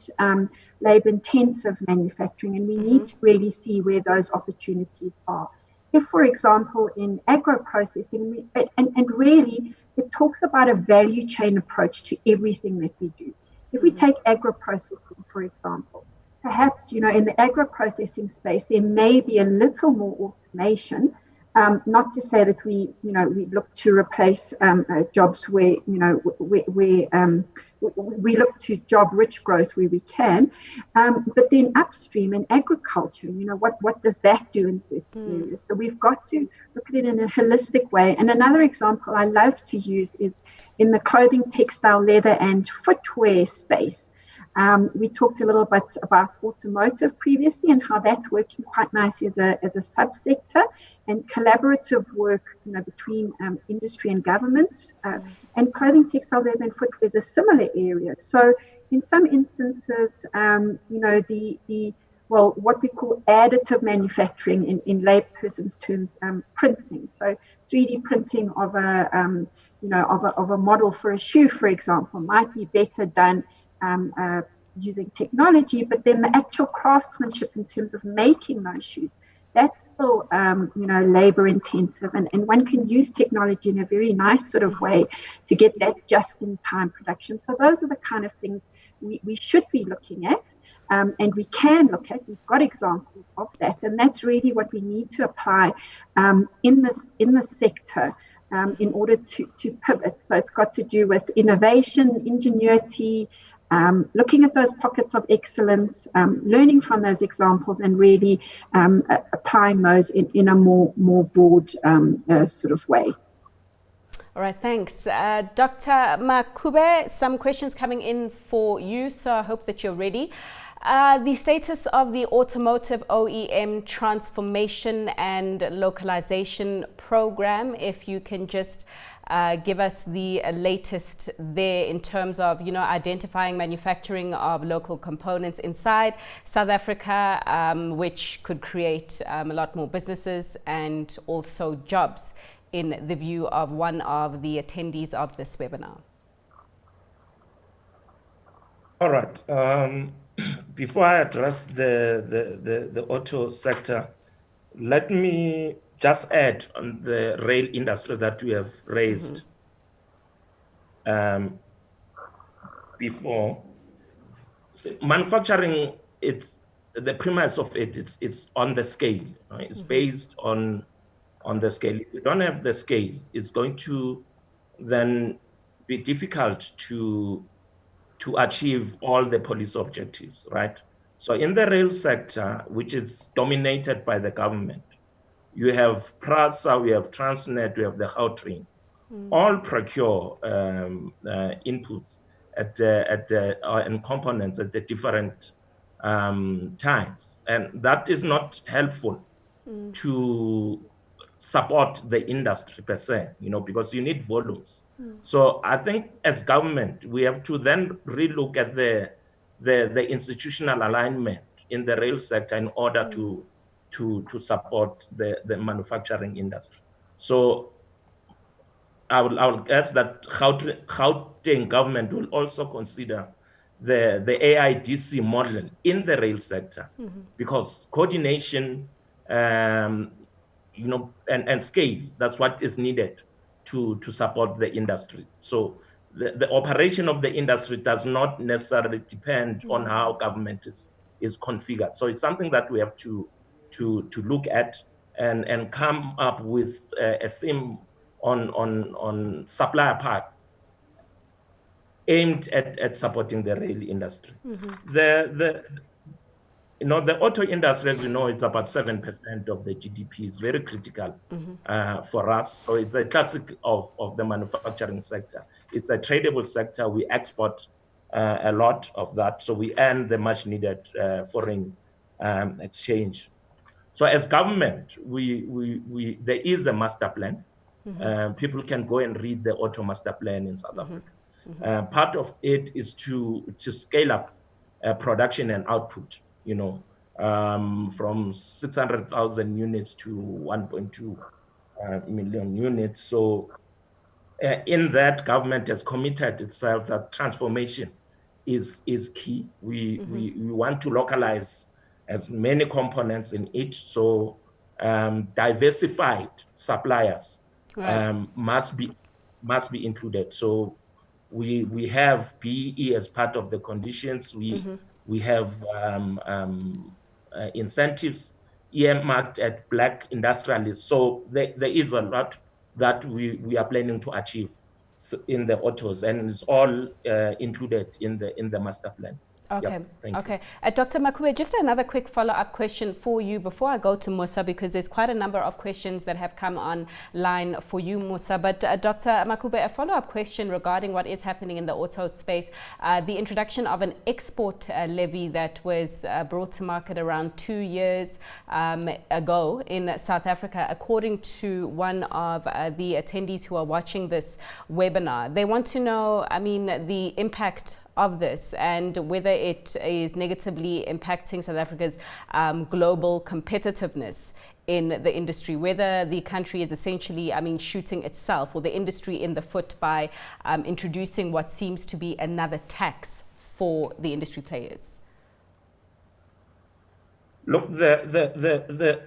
labor-intensive manufacturing, and we need to really see where those opportunities are. If, for example, in agro-processing, and really it talks about a value chain approach to everything that we do. If we take agro-processing, for example, perhaps, in the agro-processing space, there may be a little more automation, not to say that we look to replace jobs where, we look to job-rich growth where we can, but then upstream in agriculture, what does that do in certain areas? So we've got to look at it in a holistic way. And another example I love to use is in the clothing, textile, leather, and footwear space. We talked a little bit about automotive previously and how that's working quite nicely as a subsector, and collaborative work between industry and government. And clothing, textile, leather, and footwear is a similar area. So in some instances, what we call additive manufacturing in layperson's terms, printing. So 3D printing of a model for a shoe, for example, might be better done using technology, but then the actual craftsmanship in terms of making those shoes, that's still labor intensive, and one can use technology in a very nice sort of way to get that just in time production. So those are the kind of things we should be looking at, and we can look at. We've got examples of that, and that's really what we need to apply in the sector in order to pivot. So it's got to do with innovation, ingenuity, looking at those pockets of excellence, learning from those examples, and really applying those in a more broad sort of way. All right, thanks. Dr. Makube, some questions coming in for you, so I hope that you're ready. The status of the automotive OEM transformation and localization program, if you can just give us the latest there in terms of, identifying manufacturing of local components inside South Africa, which could create a lot more businesses and also jobs, in the view of one of the attendees of this webinar. All right. Before I address the auto sector, let me just add on the rail industry that we have raised before. So manufacturing, it's the premise of it. It's on the scale. Right? It's based on the scale. If you don't have the scale, it's going to then be difficult to achieve all the policy objectives, right? So in the rail sector, which is dominated by the government, you have PRASA, we have Transnet, we have the Gauteng, all procure inputs and components at the different times, and that is not helpful to support the industry per se, because you need volumes. So I think as government, we have to then relook at the institutional alignment in the rail sector in order to support the manufacturing industry. So I will guess that Gauteng government will also consider the AIDC model in the rail sector, because coordination and scale, that's what is needed to support the industry. So the operation of the industry does not necessarily depend on how government is configured. So it's something that we have to look at and come up with a theme on supplier part aimed at supporting the rail industry. The auto industry, as you know, it's about 7% of the GDP. It's very critical for us. So it's a classic of the manufacturing sector. It's a tradable sector. We export a lot of that. So we earn the much needed foreign exchange. So as government, there is a master plan. People can go and read the auto master plan in South Africa. Part of it is to scale up production and output, from 600,000 units to 1.2 million units. So in that, government has committed itself that transformation is key. We want to localize as many components in it. So diversified suppliers must be included. So we have BEE as part of the conditions. We have incentives earmarked at Black industrialists. So there is a lot that we are planning to achieve in the autos, and it's all included in the master plan. Okay. Yep, okay. Dr. Makube, just another quick follow-up question for you before I go to Musa, because there's quite a number of questions that have come online for you, Musa. But Dr. Makube, a follow-up question regarding what is happening in the auto space. The introduction of an export levy that was brought to market around 2 years ago in South Africa, according to one of the attendees who are watching this webinar. They want to know, the impact of this and whether it is negatively impacting South Africa's global competitiveness in the industry, whether the country is essentially, shooting itself or the industry in the foot by introducing what seems to be another tax for the industry players. Look, the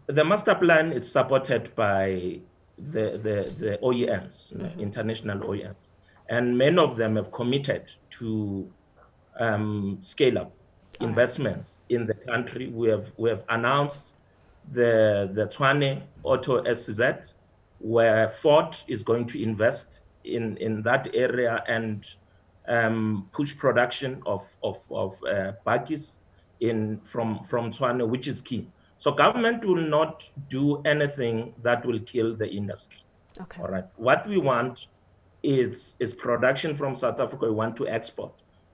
master plan is supported by the OEMs, international OEMs. And many of them have committed to scale up investments in the country. We have announced the Tshwane Auto SZ, where Ford is going to invest in that area and push production of buggies from Tshwane, which is key. So government will not do anything that will kill the industry. Okay. All right. What we want is production from South Africa. We want to export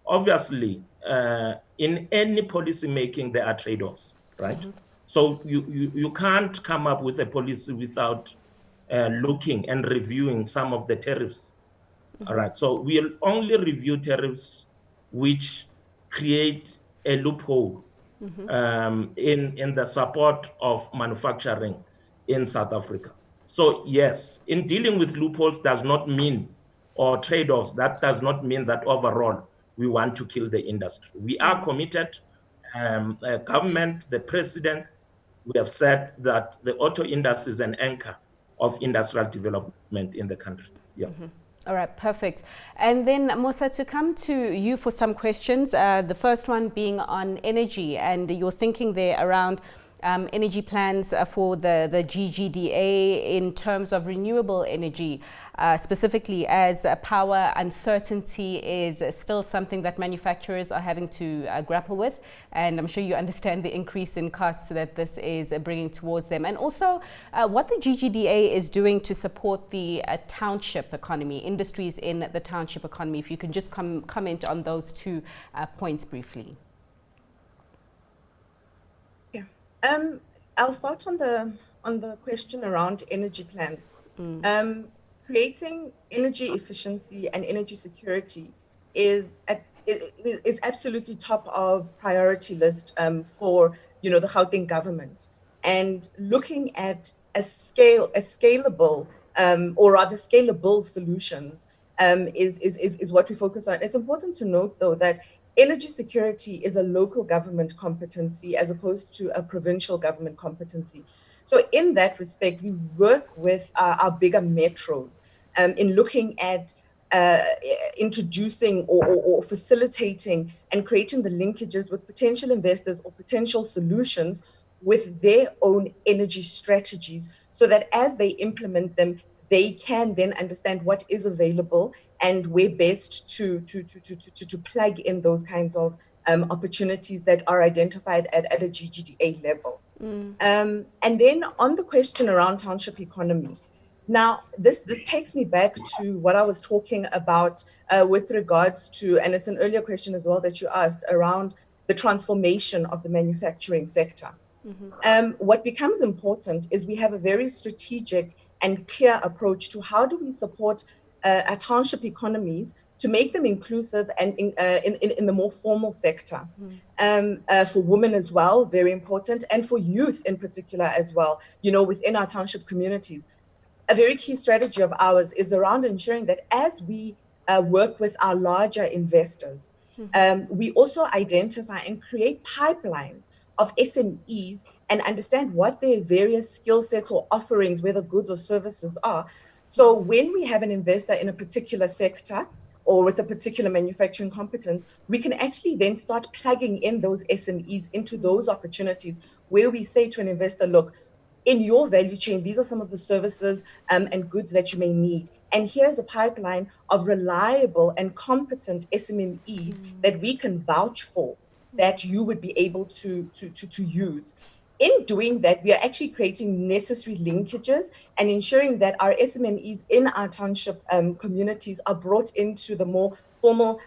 obviously, in any policy making, there are trade-offs, right? So you can't come up with a policy without looking and reviewing some of the tariffs. All right. So we'll only review tariffs which create a loophole in the support of manufacturing in South Africa. So yes, in dealing with loopholes does not mean, or trade-offs, that does not mean that overall we want to kill the industry. We are committed, government, the president, we have said that the auto industry is an anchor of industrial development in the country. Yeah. All right, perfect. And then, Musa, to come to you for some questions, the first one being on energy and your thinking there around energy plans for the GGDA in terms of renewable energy, specifically as power uncertainty is still something that manufacturers are having to grapple with. And I'm sure you understand the increase in costs that this is bringing towards them. And also what the GGDA is doing to support the township economy, industries in the township economy. If you can just comment on those two points briefly. I'll start on the question around energy plans. Creating energy efficiency and energy security is absolutely top of priority list for the Gauteng government, and looking at scalable or rather scalable solutions is what we focus on. It's important to note though that energy security is a local government competency as opposed to a provincial government competency. So in that respect, we work with our bigger metros in looking at introducing or facilitating and creating the linkages with potential investors or potential solutions with their own energy strategies, so that as they implement them, they can then understand what is available and where best to plug in those kinds of opportunities that are identified at a GGDA level. And then on the question around township economy, now this takes me back to what I was talking about with regards to, and it's an earlier question as well that you asked, around the transformation of the manufacturing sector. What becomes important is we have a very strategic and clear approach to how do we support our township economies to make them inclusive and in the more formal sector. For women as well, very important, and for youth in particular as well, within our township communities. A very key strategy of ours is around ensuring that as we work with our larger investors, we also identify and create pipelines of SMEs and understand what their various skill sets or offerings, whether goods or services, are. So when we have an investor in a particular sector or with a particular manufacturing competence, we can actually then start plugging in those SMEs into those opportunities where we say to an investor, look, in your value chain, these are some of the services and goods that you may need. And here's a pipeline of reliable and competent SMEs that we can vouch for, that you would be able to use. In doing that, we are actually creating necessary linkages and ensuring that our SMEs in our township communities are brought into the more formal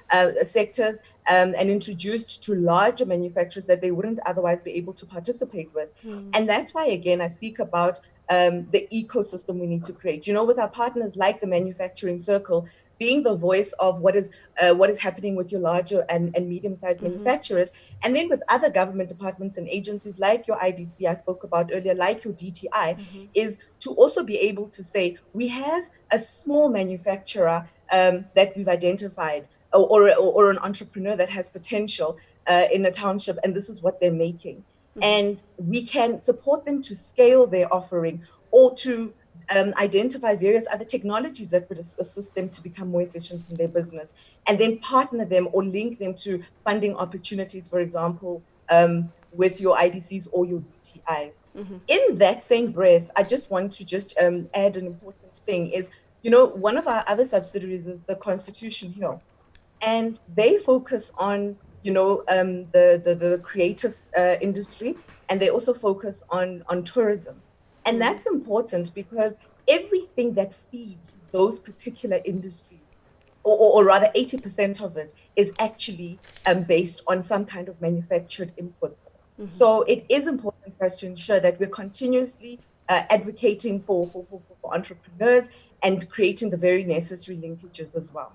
sectors and introduced to larger manufacturers that they wouldn't otherwise be able to participate with. And that's why, again, I speak about the ecosystem we need to create. With our partners like the Manufacturing Circle, being the voice of what is happening with your larger and medium-sized manufacturers, and then with other government departments and agencies like your IDC I spoke about earlier, like your DTI, is to also be able to say, we have a small manufacturer that we've identified, or an entrepreneur that has potential in a township, and this is what they're making. And we can support them to scale their offering or to identify various other technologies that would assist them to become more efficient in their business, and then partner them or link them to funding opportunities, for example, with your IDCs or your DTIs. In that same breath, I just want to add an important thing is, one of our other subsidiaries is the Constitution Hill, and they focus on, the creative industry, and they also focus on tourism. And that's important because everything that feeds those particular industries or rather 80% of it is actually based on some kind of manufactured inputs. So it is important for us to ensure that we're continuously advocating for entrepreneurs and creating the very necessary linkages as well.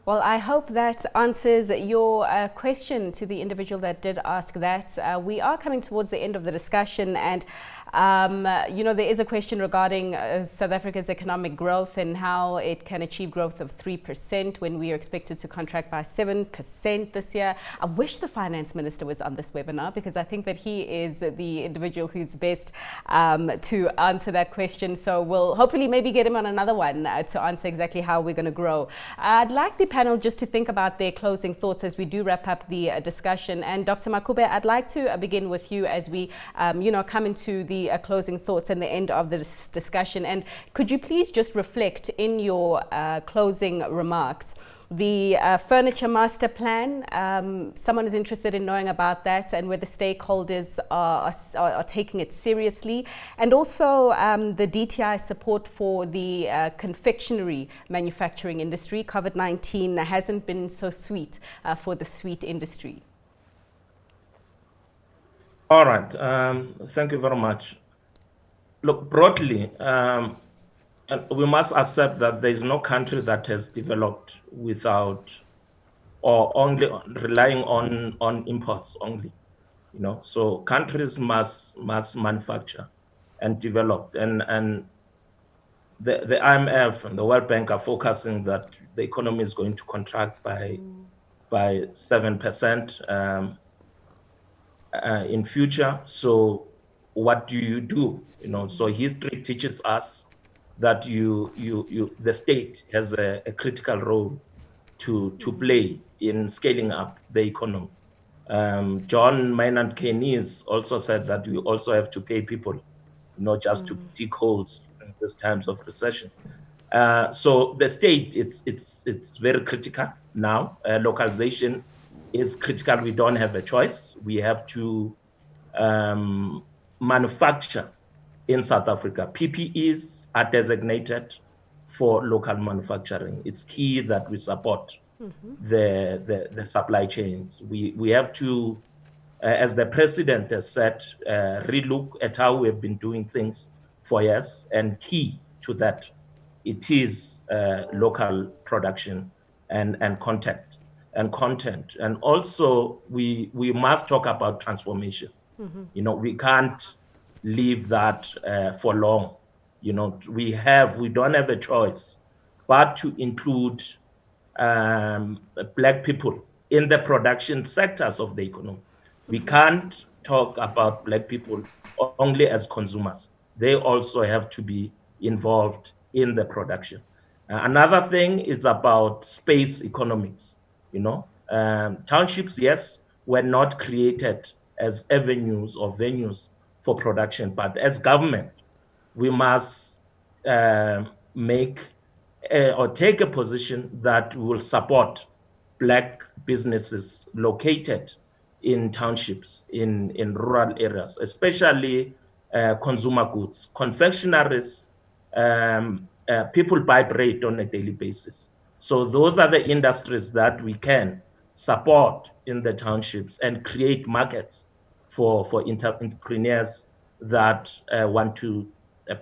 Well, I hope that answers your question to the individual that did ask that. We are coming towards the end of the discussion, and there is a question regarding South Africa's economic growth and how it can achieve growth of 3% when we are expected to contract by 7% this year. I wish the finance minister was on this webinar, because I think that he is the individual who's best to answer that question. So we'll hopefully maybe get him on another one to answer exactly how we're going to grow. I'd like the panel just to think about their closing thoughts as we do wrap up the discussion. And Dr. Makube, I'd like to begin with you as we, come into the closing thoughts and the end of this discussion. And could you please just reflect in your closing remarks the furniture master plan? Someone is interested in knowing about that and whether stakeholders are taking it seriously, and also the DTI support for the confectionery manufacturing industry. COVID-19 hasn't been so sweet for the sweet industry. All right, thank you very much. Look, broadly, we must accept that there is no country that has developed without or only relying on imports only. So countries must manufacture and develop, and the IMF and the World Bank are focusing that the economy is going to contract by 7% in future. So what do you do? So history teaches us that the state has a critical role to play in scaling up the economy. John Maynard Keynes also said that we also have to pay people, not just to dig holes in these times of recession. So the state, it's very critical now. Localization is critical. We don't have a choice. We have to manufacture in South Africa. PPEs are designated for local manufacturing. It's key that we support the supply chains. We have to, as the president has said, relook at how we have been doing things for years, and key to that, it is local production and content. And also we must talk about transformation. We can't leave that for long. We don't have a choice but to include Black people in the production sectors of the economy. We can't talk about Black people only as consumers. They also have to be involved in the production. Another thing is about space economics. Townships, yes, were not created as avenues or venues for production, but as government, we must make or take a position that will support Black businesses located in townships, in rural areas, especially consumer goods, confectionaries. People buy bread on a daily basis. So those are the industries that we can support in the townships and create markets for entrepreneurs that want to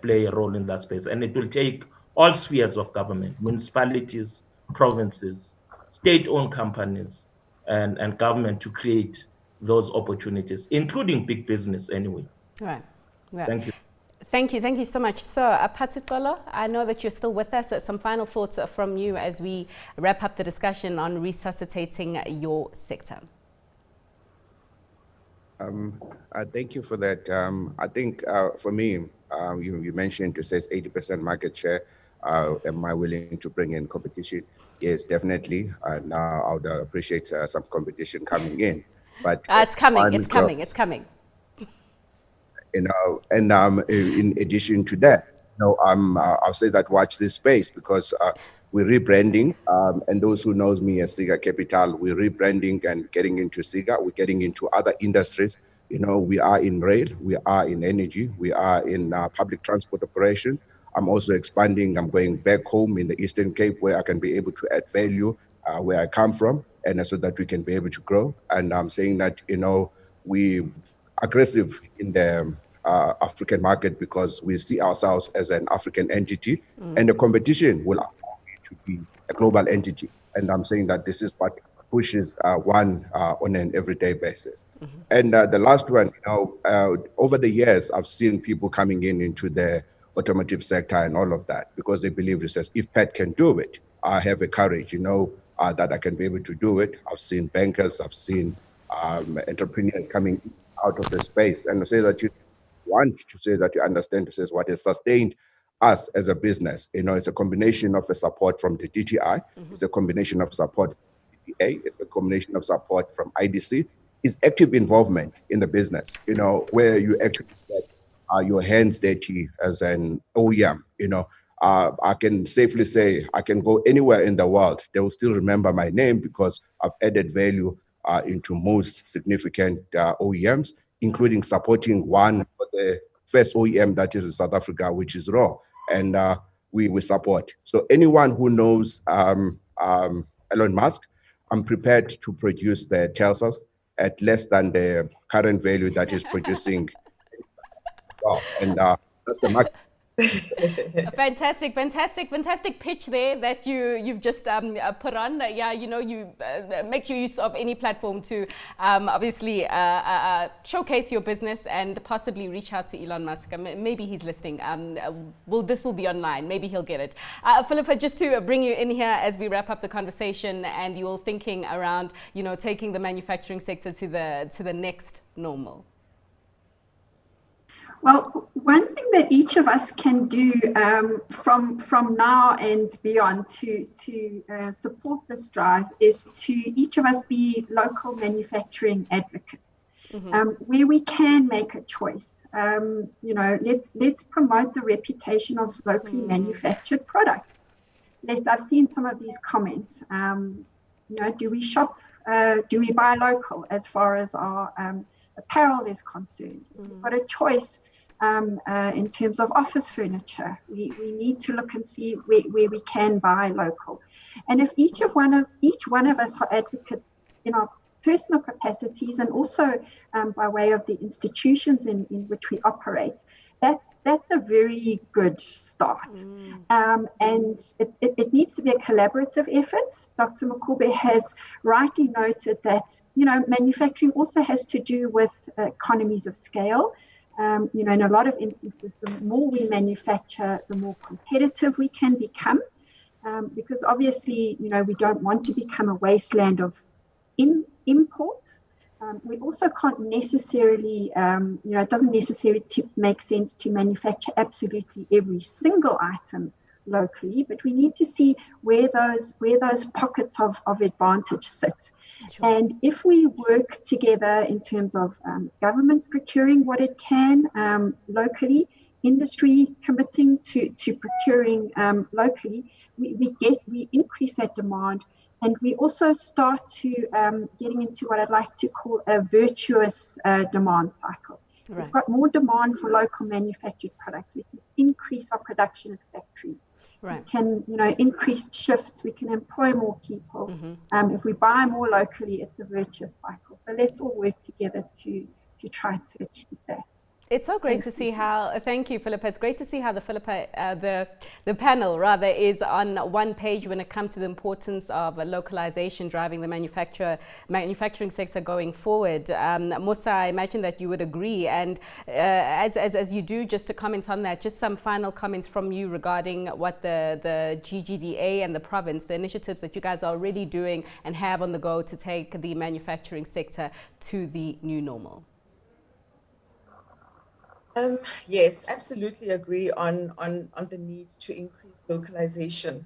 play a role in that space. And it will take all spheres of government, municipalities, provinces, state-owned companies, and government to create those opportunities, including big business anyway. Right. Thank you. Thank you so much. So, Patutolo, I know that you're still with us. Some final thoughts from you as we wrap up the discussion on resuscitating your sector. Thank you for that. I think for me, you mentioned it says 80% market share. Am I willing to bring in competition? Yes, definitely. Now I would appreciate some competition coming in. But it's coming. And in addition to that, I'll say that watch this space, because we're rebranding, and those who knows me as Siga Capital, we're rebranding and getting into Siga. We're getting into other industries. We are in rail, we are in energy, we are in public transport operations. I'm also expanding. I'm going back home in the Eastern Cape where I can be able to add value where I come from, and so that we can be able to grow. And I'm saying that, we aggressive in the African market because we see ourselves as an African entity, and the competition will allow it to be a global entity. And I'm saying that this is what pushes one on an everyday basis. And the last one, over the years, I've seen people coming into the automotive sector and all of that because they believe it says, if Pat can do it, I have a courage, that I can be able to do it. I've seen bankers, I've seen entrepreneurs coming out of the space, and say that you want to say that you understand to say what has sustained us as a business. It's a combination of a support from the DTI, it's a combination of support from the DA, it's a combination of support from IDC, is active involvement in the business, where you actually get your hands dirty as an OEM. I can safely say I can go anywhere in the world. They will still remember my name because I've added value into most significant OEMs, including supporting one for the first OEM that is in South Africa, which is Raw. And we support. So anyone who knows Elon Musk, I'm prepared to produce the Teslas at less than the current value that is producing. And that's the market. Fantastic pitch there that you've just put on. You make use of any platform to obviously showcase your business and possibly reach out to Elon Musk. Maybe he's listening. This will be online. Maybe he'll get it. Philippa, just to bring you in here as we wrap up the conversation, and you're thinking around, taking the manufacturing sector to the next normal. Well, one thing that each of us can do from now and beyond to support this drive is to each of us be local manufacturing advocates, where we can make a choice. Let's promote the reputation of locally manufactured products. I've seen some of these comments. Do we shop? Do we buy local as far as our apparel is concerned? We've got a choice. In terms of office furniture, we need to look and see where we can buy local. And if each one of us are advocates in our personal capacities and also by way of the institutions in which we operate, that's a very good start. And it needs to be a collaborative effort. Dr. Makube has rightly noted that manufacturing also has to do with economies of scale. In a lot of instances, the more we manufacture, the more competitive we can become, because obviously, we don't want to become a wasteland of imports. We also can't necessarily, it doesn't necessarily make sense to manufacture absolutely every single item locally, but we need to see where those pockets of advantage sit. Sure. And if we work together in terms of government procuring what it can locally, industry committing to procuring locally, we increase that demand, and we also start to getting into what I'd like to call a virtuous demand cycle. Right. We've got more demand for local manufactured products. We can increase our production at factories. Right. We can, increase shifts. We can employ more people. If we buy more locally, it's a virtuous cycle. So let's all work together to try to achieve that. It's so great to see how, thank you, Philippa. It's great to see how the panel rather is on one page when it comes to the importance of localization driving the manufacturing sector going forward. Musa, I imagine that you would agree. And as you do, just to comment on that, just some final comments from you regarding what the GGDA and the province, the initiatives that you guys are already doing and have on the go to take the manufacturing sector to the new normal. Yes, absolutely agree on the need to increase localization.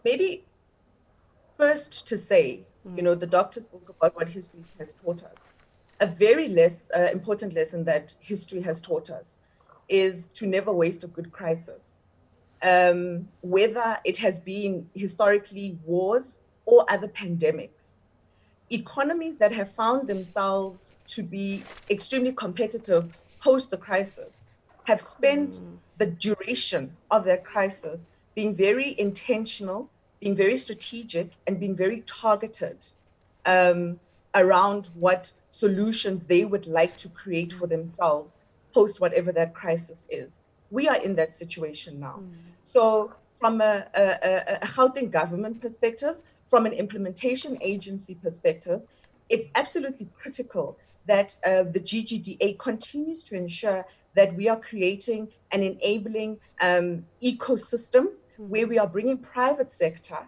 Maybe first to say, the doctor spoke about what history has taught us. A very important lesson that history has taught us is to never waste a good crisis. Whether it has been historically wars or other pandemics. Economies that have found themselves to be extremely competitive post the crisis have spent the duration of that crisis, being very intentional, being very strategic, and being very targeted around what solutions they would like to create for themselves post whatever that crisis is. We are in that situation now. So from a Gauteng government perspective, from an implementation agency perspective, it's absolutely critical that the GGDA continues to ensure that we are creating an enabling ecosystem where we are bringing private sector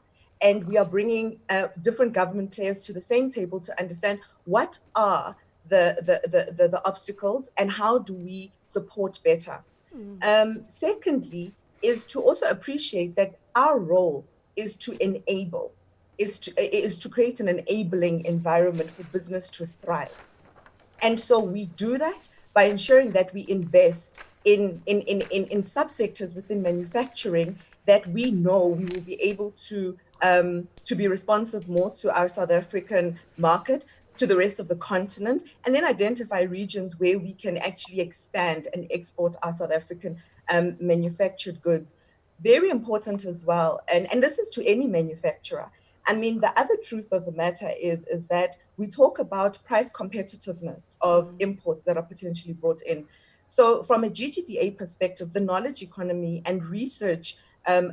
and we are bringing different government players to the same table to understand what are the obstacles and how do we support better. Secondly, is to also appreciate that our role is to enable, is to create an enabling environment for business to thrive. And so we do that by ensuring that we invest in subsectors within manufacturing that we know we will be able to be responsive more to our South African market, to the rest of the continent, and then identify regions where we can actually expand and export our South African manufactured goods. Very important as well, and this is to any manufacturer. I mean, the other truth of the matter is that we talk about price competitiveness of imports that are potentially brought in. So from a GGDA perspective, the knowledge economy and research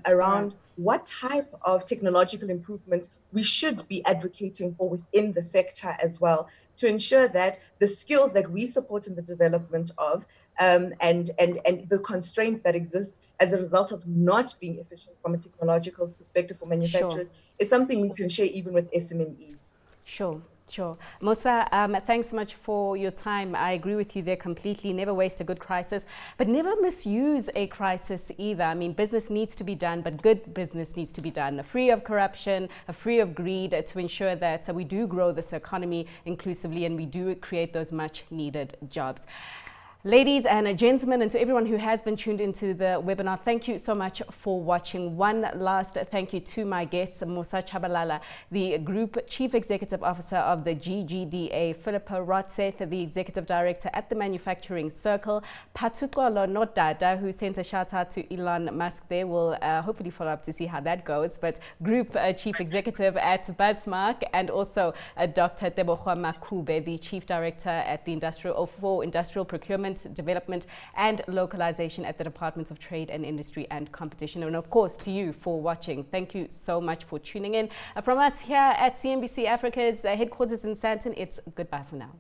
around what type of technological improvements we should be advocating for within the sector as well, to ensure that the skills that we support in the development of and the constraints that exist as a result of not being efficient from a technological perspective for manufacturers is something we can share even with SMMEs. Sure. Sure. Musa, thanks so much for your time. I agree with you there completely. Never waste a good crisis, but never misuse a crisis either. I mean, business needs to be done, but good business needs to be done, free of corruption, free of greed, to ensure that we do grow this economy inclusively and we do create those much needed jobs. Ladies and gentlemen, and to everyone who has been tuned into the webinar, thank you so much for watching. One last thank you to my guests, Musa Chabalala, the Group Chief Executive Officer of the GGDA, Philippa Rotseth, the Executive Director at the Manufacturing Circle, Patutlolo Nodada, who sent a shout out to Elon Musk there. We'll hopefully follow up to see how that goes, but Group Chief Executive at Buzzmark, and also Dr. Tebogo Makube, the Chief Director at the Industrial Procurement, Development and Localization at the Department of Trade and Industry and Competition. And of course, to you for watching. Thank you so much for tuning in. From us here at CNBC Africa's headquarters in Sandton, it's goodbye for now.